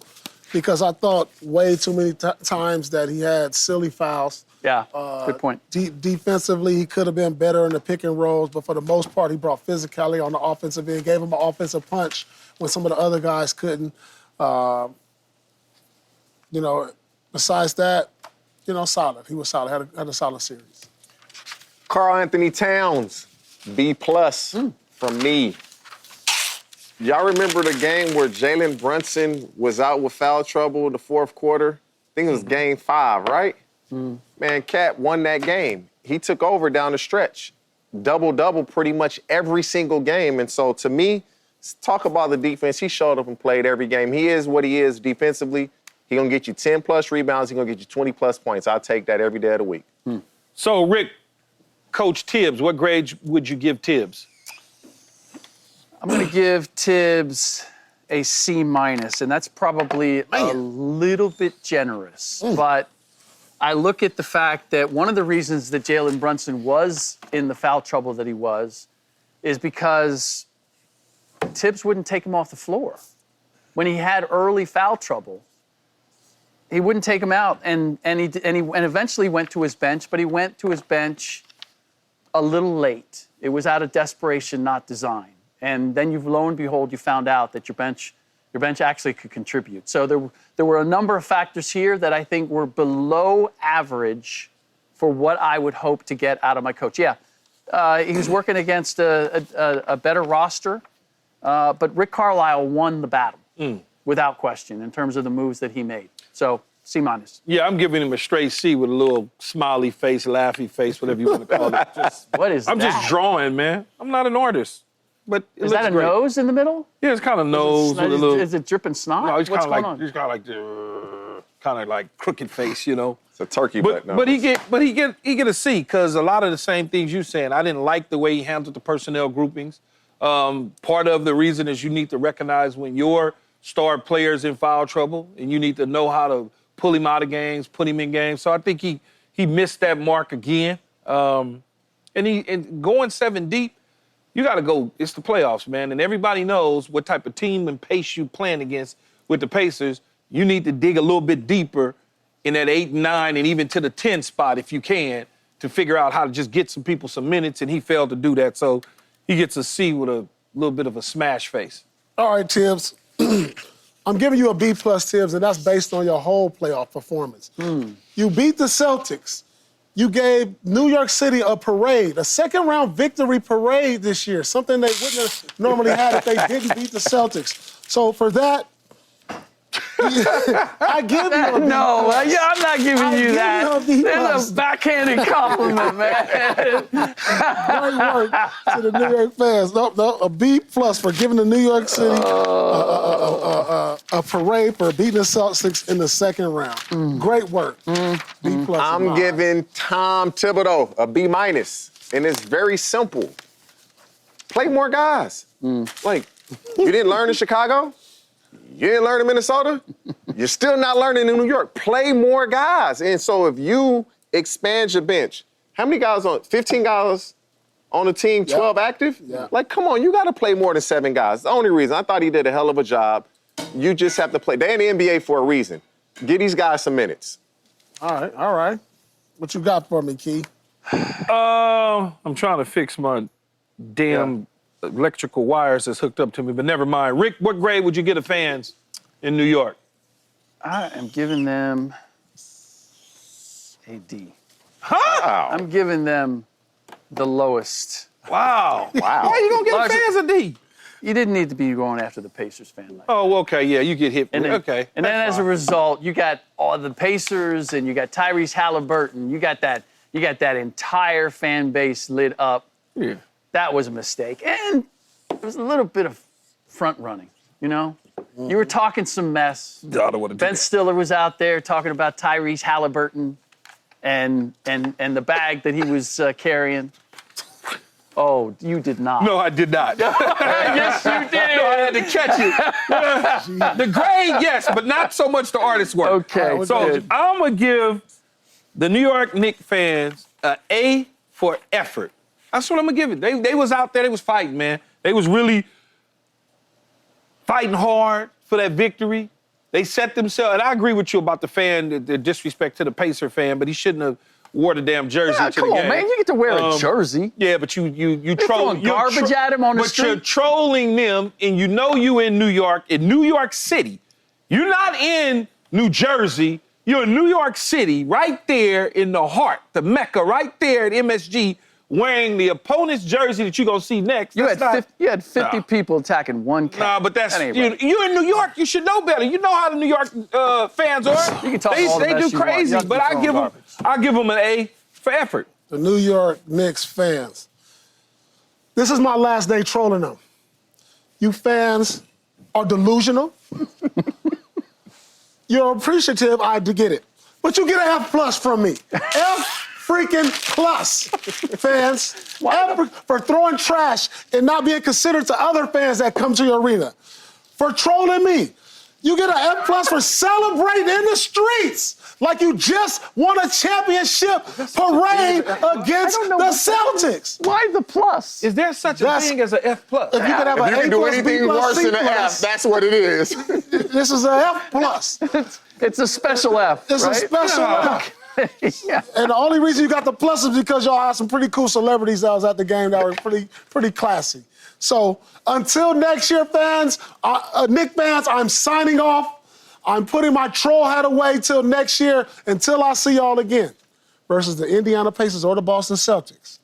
because I thought way too many times that he had silly fouls. Yeah, good point. Defensively, he could have been better in the pick and rolls, but for the most part, he brought physicality on the offensive end, gave him an offensive punch when some of the other guys couldn't. Besides that, solid. He was solid, had a solid series. Karl Anthony Towns, B+ from me. Y'all remember the game where Jalen Brunson was out with foul trouble in the fourth quarter? I think it was game 5, right? Man, Cat won that game. He took over down the stretch. Double-double pretty much every single game. And so to me, talk about the defense. He showed up and played every game. He is what he is defensively. He's going to get you 10+ rebounds. He's going to get you 20+ points. I'll take that every day of the week. So, Rick, Coach Tibbs, what grade would you give Tibbs? I'm going to give Tibbs a C-, and that's probably a little bit generous. But I look at the fact that one of the reasons that Jalen Brunson was in the foul trouble that he was is because Tibbs wouldn't take him off the floor. When he had early foul trouble, he wouldn't take him out, and eventually went to his bench, but he went to his bench a little late. It was out of desperation, not design. And then lo and behold, you found out that your bench actually could contribute. So there were a number of factors here that I think were below average for what I would hope to get out of my coach. Yeah, he was working against a better roster, but Rick Carlisle won the battle without question in terms of the moves that he made. So C-. Yeah, I'm giving him a straight C with a little smiley face, laughy face, whatever you want to call it. What is I'm that? just drawing, man. I'm not an artist. But it Is looks that a great. nose in the middle? Yeah, it's kind of nose with a little. Is it dripping snot? No, it's What's kind of going like on? he's kind of like crooked face, you know. It's a turkey butt. But he get a C because a lot of the same things you're saying. I didn't like the way he handled the personnel groupings. Part of the reason is you need to recognize when your star player's in foul trouble, and you need to know how to pull him out of games, put him in games. So I think he missed that mark again. And going 7 deep, you got to go. It's the playoffs, man, and everybody knows what type of team and pace you playing against with the Pacers. You need to dig a little bit deeper in that 8, 9, and even to the 10 spot if you can to figure out how to just get some people some minutes, and he failed to do that. So he gets a C with a little bit of a smash face. All right, Tibbs. I'm giving you a B+, Tibbs, and that's based on your whole playoff performance. You beat the Celtics. You gave New York City a parade, a second-round victory parade this year, something they wouldn't have normally had if they didn't beat the Celtics. So for that, I give you a B+. No, I'm not giving you that. You a B+. It's a backhanded compliment, man. Great work to the New York fans. No, a B+ for giving the New York City a parade for beating the Celtics in the second round. Great work. B+. I'm giving Tom Thibodeau a B-, and it's very simple. Play more guys. Like, you didn't learn in Chicago? You didn't learn in Minnesota? You're still not learning in New York. Play more guys. And so if you expand your bench, how many guys 15 guys on the team, 12 active? Yeah. Like, come on, you got to play more than 7 guys. The only reason, I thought he did a hell of a job. You just have to play. They're in the NBA for a reason. Give these guys some minutes. All right. What you got for me, Key? I'm trying to fix my damn electrical wires that's hooked up to me, but never mind. Rick, what grade would you get the fans in New York? I am giving them a D. Huh? I'm giving them the lowest. Wow. Wow. Why are you going to give the fans a D? You didn't need to be going after the Pacers fan like that. Oh, okay, yeah, you get hit. And then, okay. And then as a result, you got all the Pacers and you got Tyrese Haliburton. You got that entire fan base lit up. Yeah. That was a mistake. And it was a little bit of front running, you know? You were talking some mess. I don't want to do Ben that. Stiller was out there talking about Tyrese Haliburton and the bag that he was carrying. Oh, you did not. No, I did not. Yes, you did. No, I had to catch it. The grade, yes, but not so much the artist's work. Okay, So good. I'm going to give the New York Knicks fans an A for effort. That's what I'm going to give it. They was out there. They was fighting, man. They was really fighting hard for that victory. They set themselves, and I agree with you about the disrespect to the Pacer fan, but he shouldn't have wore the damn jersey to the Come game. on, man. You get to wear a jersey. Yeah, but you troll. throwing garbage at him on the street. But you're street? trolling them, and you know you in New York City. You're not in New Jersey. You're in New York City, right there in the heart, the Mecca, right there at MSG, wearing the opponent's jersey that you're going to see next. You That's had 50 people attacking one cat. Nah, but that's, That ain't you're right. in New York. You should know better. You know how the New York fans are. You can talk they all the they mess do you want. You crazy, have to but be throwing I give them an A for effort. The New York Knicks fans. This is my last day trolling them. You fans are delusional. You're appreciative, I do get it. But you get an F+ from me. F freaking plus, fans. F for throwing trash and not being considerate to other fans that come to your arena. For trolling me. You get an F plus for celebrating in the streets like you just won a championship parade against the Celtics. Why the plus? Is there such a thing as an F plus? If you could have If an you A can do plus, B anything plus, worse C than an F, plus, that's what it is. this is an F plus. It's a special F, It's right? a special F. Yeah. And the only reason you got the plus is because y'all had some pretty cool celebrities that was at the game that were pretty classy. So until next year, fans, Knicks fans, I'm signing off. I'm putting my troll hat away till next year until I see y'all again versus the Indiana Pacers or the Boston Celtics.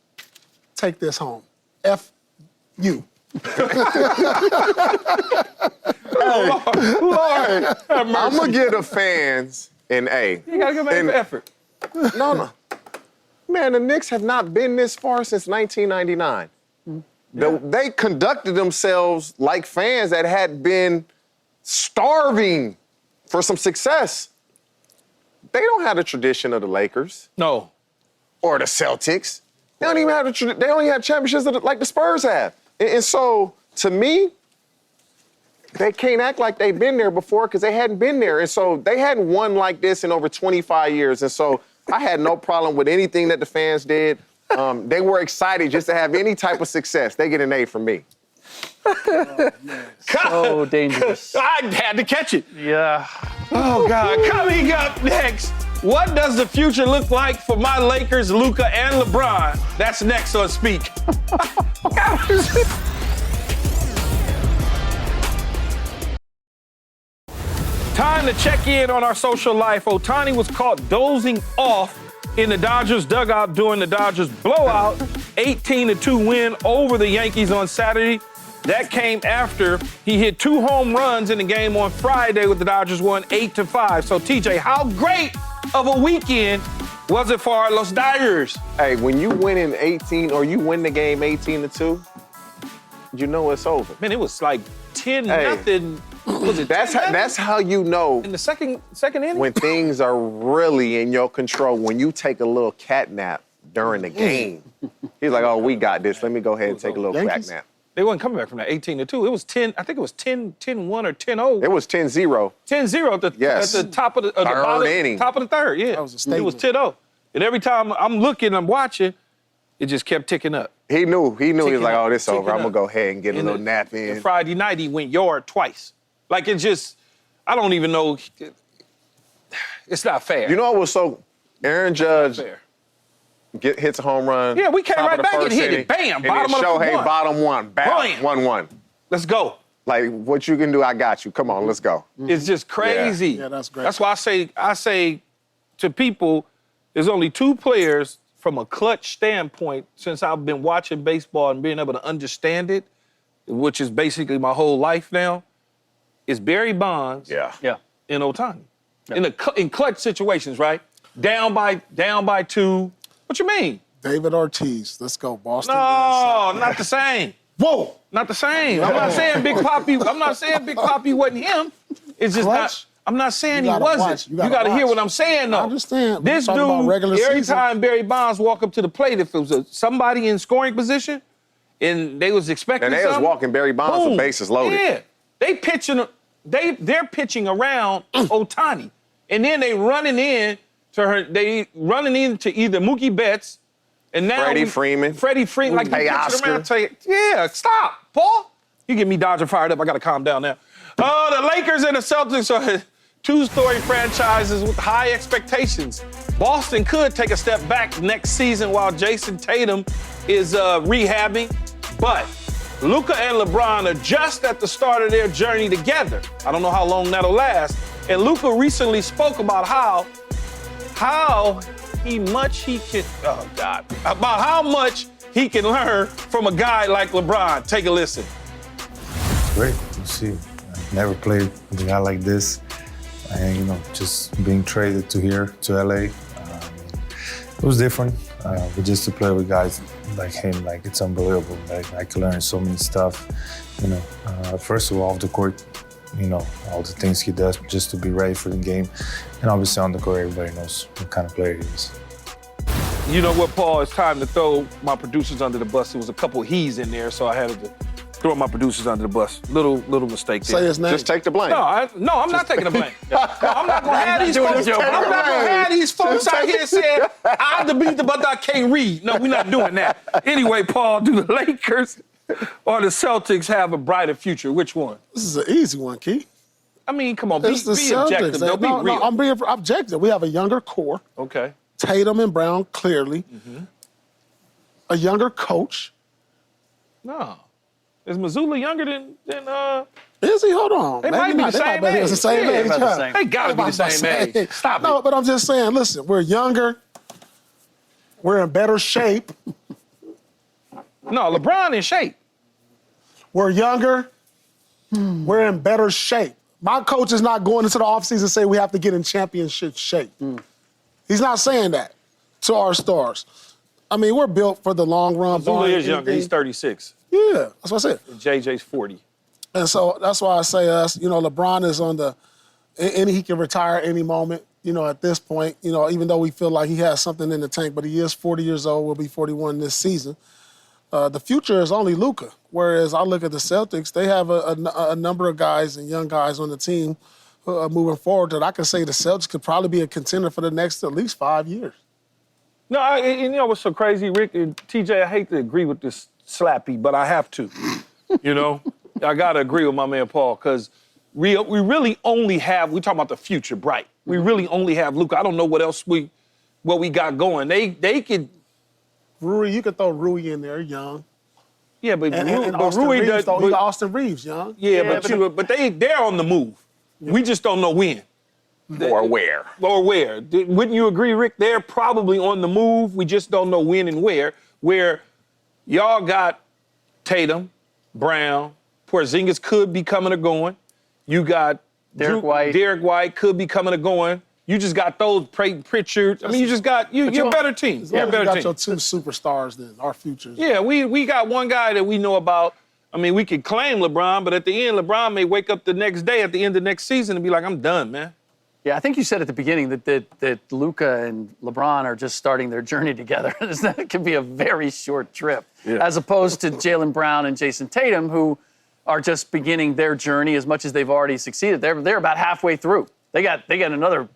Take this home. F you. Lord, I'm going to give the fans an A. you gotta give an A for effort. No. Man, the Knicks have not been this far since 1999. They conducted themselves like fans that had been starving for some success. They don't have the tradition of the Lakers No. or the Celtics. They don't even have they only have championships like the Spurs have. And so, to me, they can't act like they've been there before because they hadn't been there. And so they hadn't won like this in over 25 years. And so I had no problem with anything that the fans did. They were excited just to have any type of success. They get an A from me. So dangerous. I had to catch it. Yeah. Oh, God. Coming up next, what does the future look like for my Lakers, Luka, and LeBron? That's next on Speak. Time to check in on our social life. Ohtani was caught dozing off in the Dodgers dugout during the Dodgers blowout 18-2 win over the Yankees on Saturday. That came after he hit 2 home runs in the game on Friday with the Dodgers won 8-5. So, TJ, how great of a weekend was it for Los Dodgers? Hey, when you win in 18 or you win the game 18-2, you know it's over. Man, it was like 10-0. Was it That's how you know in the second inning? when things are really in your control, when you take a little cat nap during the game. He's like, oh, we got this. Let me go ahead and take a little cat nap. They wasn't coming back from that 18-2. It was 10, I think it was 10-1 or 10-0. It was 10-0. 10-0 at the top of the bottom, inning. top of the third, yeah. That was a statement. It was 10-0. And every time I'm looking, I'm watching, it just kept ticking up. He knew. He was like, up, oh, this over. ticking I'm going to up. go ahead and get a little nap in. And Friday night, he went yard twice. Like, it just, I don't even know. It's not fair. You know what was so, Aaron Judge fair. hits a home run. Yeah, we came top of right the back and first hit it. inning, Bam, and bottom then of the Shohei, one. bottom one. Bam, Bam. 1-1. Let's go. Like, what you can do, I got you. Come on, let's go. It's just crazy. Yeah, that's great. That's why I say to people, there's only 2 players from a clutch standpoint since I've been watching baseball and being able to understand it, which is basically my whole life now, is Barry Bonds Yeah. and Ohtani. In clutch situations, right? Down by 2. What you mean? David Ortiz. Let's go, Boston. No, not the same. Whoa. Not the same. I'm not saying Big Papi wasn't him. It's just Clutch? not. I'm not saying he gotta wasn't. watch. You You gotta gotta hear watch. what I'm saying, though. I understand. This We're talking about regular dude, every season. time Barry Bonds walk up to the plate, if it was somebody in scoring position, and they was expecting And they was something, walking Barry Bonds boom. with bases loaded. Yeah, they're pitching around Ohtani, and then they running in to her. They running into either Mookie Betts, and now Freddie Freeman. like Hey, they Oscar. pitching around. Yeah, stop, Paul. You get me Dodger fired up. I gotta calm down now. The Lakers and the Celtics are 2-story franchises with high expectations. Boston could take a step back next season while Jason Tatum is rehabbing, but Luka and LeBron are just at the start of their journey together. I don't know how long that'll last. And Luka recently spoke about how much he can learn from a guy like LeBron. Take a listen. Great, you see. I've never played with a guy like this. And, just being traded to here, to LA, it was different. But just to play with guys like him, like, it's unbelievable. Like, I can learn so many stuff. First of all, off the court, all the things he does just to be ready for the game. And obviously on the court, everybody knows what kind of player he is. You know what, Paul? It's time to throw my producers under the bus. There was a couple he's in there, so I had to throw my producers under the bus. Little mistake there. Say his name. Just take the blame. No, I'm not taking the blame. No, I'm not gonna have these folks. I'm not gonna have these folks out here saying I'm the beat, but I can't read. No, we're not doing that. Anyway, Paul, do the Lakers or the Celtics have a brighter future? Which one? This is an easy one, Key. I mean, come on, be It's the objective. Celtics. Though, be No, real. I'm being objective. We have a younger core. Okay. Tatum and Brown, clearly. A younger coach. No. Is Missoula younger than Is he? Hold on. They might be the same age. It's the same Yeah, age. about the yeah. same. They gotta be the same age. Stop No, it. but I'm just saying, listen, we're younger. We're in better shape. No, LeBron in shape. We're younger. We're in better shape. My coach is not going into the offseason and say we have to get in championship shape. He's not saying that to our stars. I mean, we're built for the long run. Missoula barring is younger. He's anything. 36. Yeah, that's what I said. JJ's 40. And so that's why I say us, LeBron is on and he can retire any moment, at this point, even though we feel like he has something in the tank, but he is 40 years old, will be 41 this season. The future is only Luka. Whereas I look at the Celtics, they have a number of guys and young guys on the team moving forward that I can say the Celtics could probably be a contender for the next at least 5 years. No, you know what's so crazy, Rick and TJ? I hate to agree with this slappy, but I have to. I gotta agree with my man Paul because we really only have. We talking about the future, bright. We really only have Luka. I don't know what else we got going. They could. Rui, you could throw Rui in there, young. Yeah, but And but Austin Rui Reeves, does. though, But, Austin Reeves, young. yeah, but they're on the move. We just don't know when. Or where. Or where. Wouldn't you agree, Rick? They're probably on the move. We just don't know when and where. Where y'all got Tatum, Brown, Porzingis could be coming or going. You got Derek White. Derek White could be coming or going. You just got those Pritchard. I mean, you just got you're a better team. As You're long a as you better got team. your two superstars, then our futures. Yeah, we got one guy that we know about. I mean, we could claim LeBron, but at the end, LeBron may wake up the next day at the end of next season and be like, I'm done, man. Yeah, I think you said at the beginning that Luka and LeBron are just starting their journey together. It could be a very short trip, as opposed to Jaylen Brown and Jason Tatum, who are just beginning their journey as much as they've already succeeded. They're about halfway through. They got another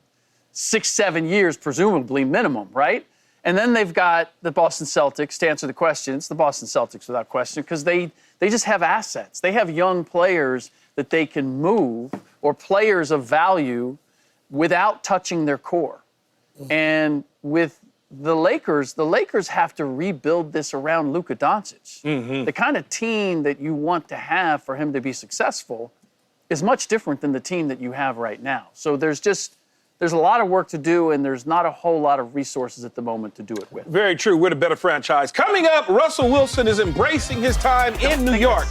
6-7 years, presumably minimum, right? And then they've got the Boston Celtics. To answer the question, it's the Boston Celtics without question because they just have assets. They have young players that they can move or players of value without touching their core. And with the Lakers have to rebuild this around Luka Doncic. The kind of team that you want to have for him to be successful is much different than the team that you have right now. So there's a lot of work to do, and there's not a whole lot of resources at the moment to do it with. Very true. We're the better franchise. Coming up, Russell Wilson is embracing his time in New York.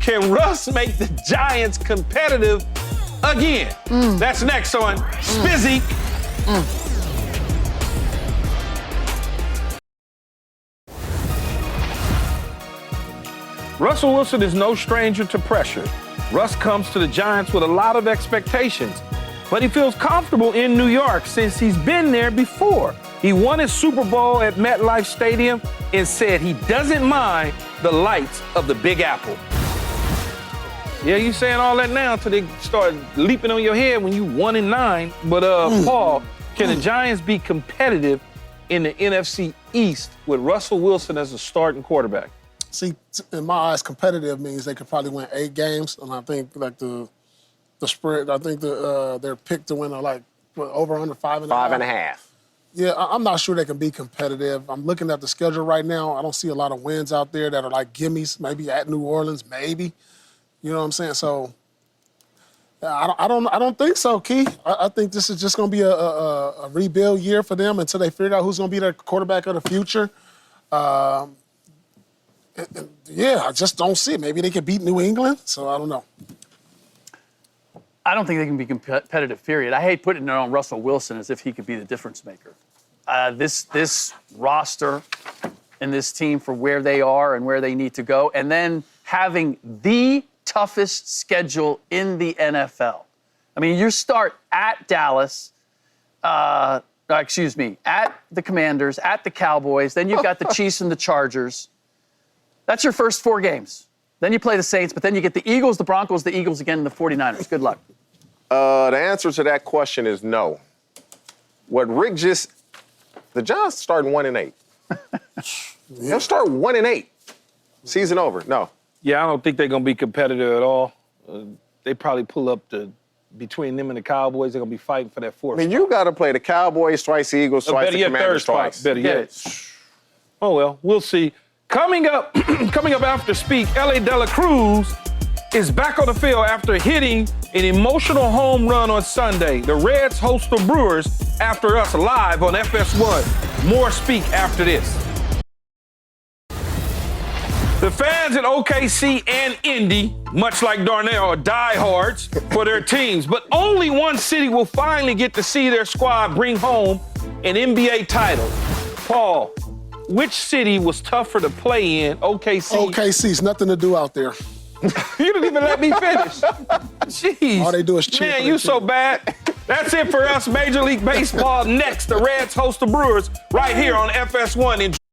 Can Russ make the Giants competitive again? That's next on Spizzy. Russell Wilson is no stranger to pressure. Russ comes to the Giants with a lot of expectations, but he feels comfortable in New York since he's been there before. He won his Super Bowl at MetLife Stadium and said he doesn't mind the lights of the Big Apple. Yeah, you saying all that now until they start leaping on your head when you 1-9. But Paul, can the Giants be competitive in the NFC East with Russell Wilson as a starting quarterback? See, in my eyes, competitive means they could probably win 8 games, and I think like the spread. I think their pick to win are like over under 5.5. 5.5. Yeah, I'm not sure they can be competitive. I'm looking at the schedule right now. I don't see a lot of wins out there that are like gimmies. Maybe at New Orleans, maybe. You know what I'm saying? So I don't think so, Key. I think this is just going to be a rebuild year for them until they figure out who's going to be their quarterback of the future. Yeah, I just don't see it. Maybe they could beat New England, so I don't know. I don't think they can be competitive, period. I hate putting it on Russell Wilson as if he could be the difference maker. This roster and this team for where they are and where they need to go, and then having the toughest schedule in the NFL. I mean, you start at Dallas, excuse me, at the Commanders, at the Cowboys. Then you've got the Chiefs and the Chargers. That's your first 4 games. Then you play the Saints, but then you get the Eagles, the Broncos, the Eagles again, and the 49ers. Good luck. The answer to that question is no. What Rick the Giants starting 1-8. They'll start 1-8. Season over. No. Yeah, I don't think they're going to be competitive at all. They probably pull up between them and the Cowboys, they're going to be fighting for that fourth. I mean, you got to play the Cowboys twice, the Eagles twice, the Commanders twice. Better yet. Oh, well, we'll see. Coming up after Speak, L.A. De La Cruz is back on the field after hitting an emotional home run on Sunday. The Reds host the Brewers after us live on FS1. More Speak after this. The fans in OKC and Indy, much like Darnell, are diehards for their teams, but only one city will finally get to see their squad bring home an NBA title. Paul, which city was tougher to play in, OKC? OKC's nothing to do out there. You didn't even let me finish. Jeez. All they do is cheer. Man, you so bad. That's it for us, Major League Baseball. Next, the Reds host the Brewers right here on FS1.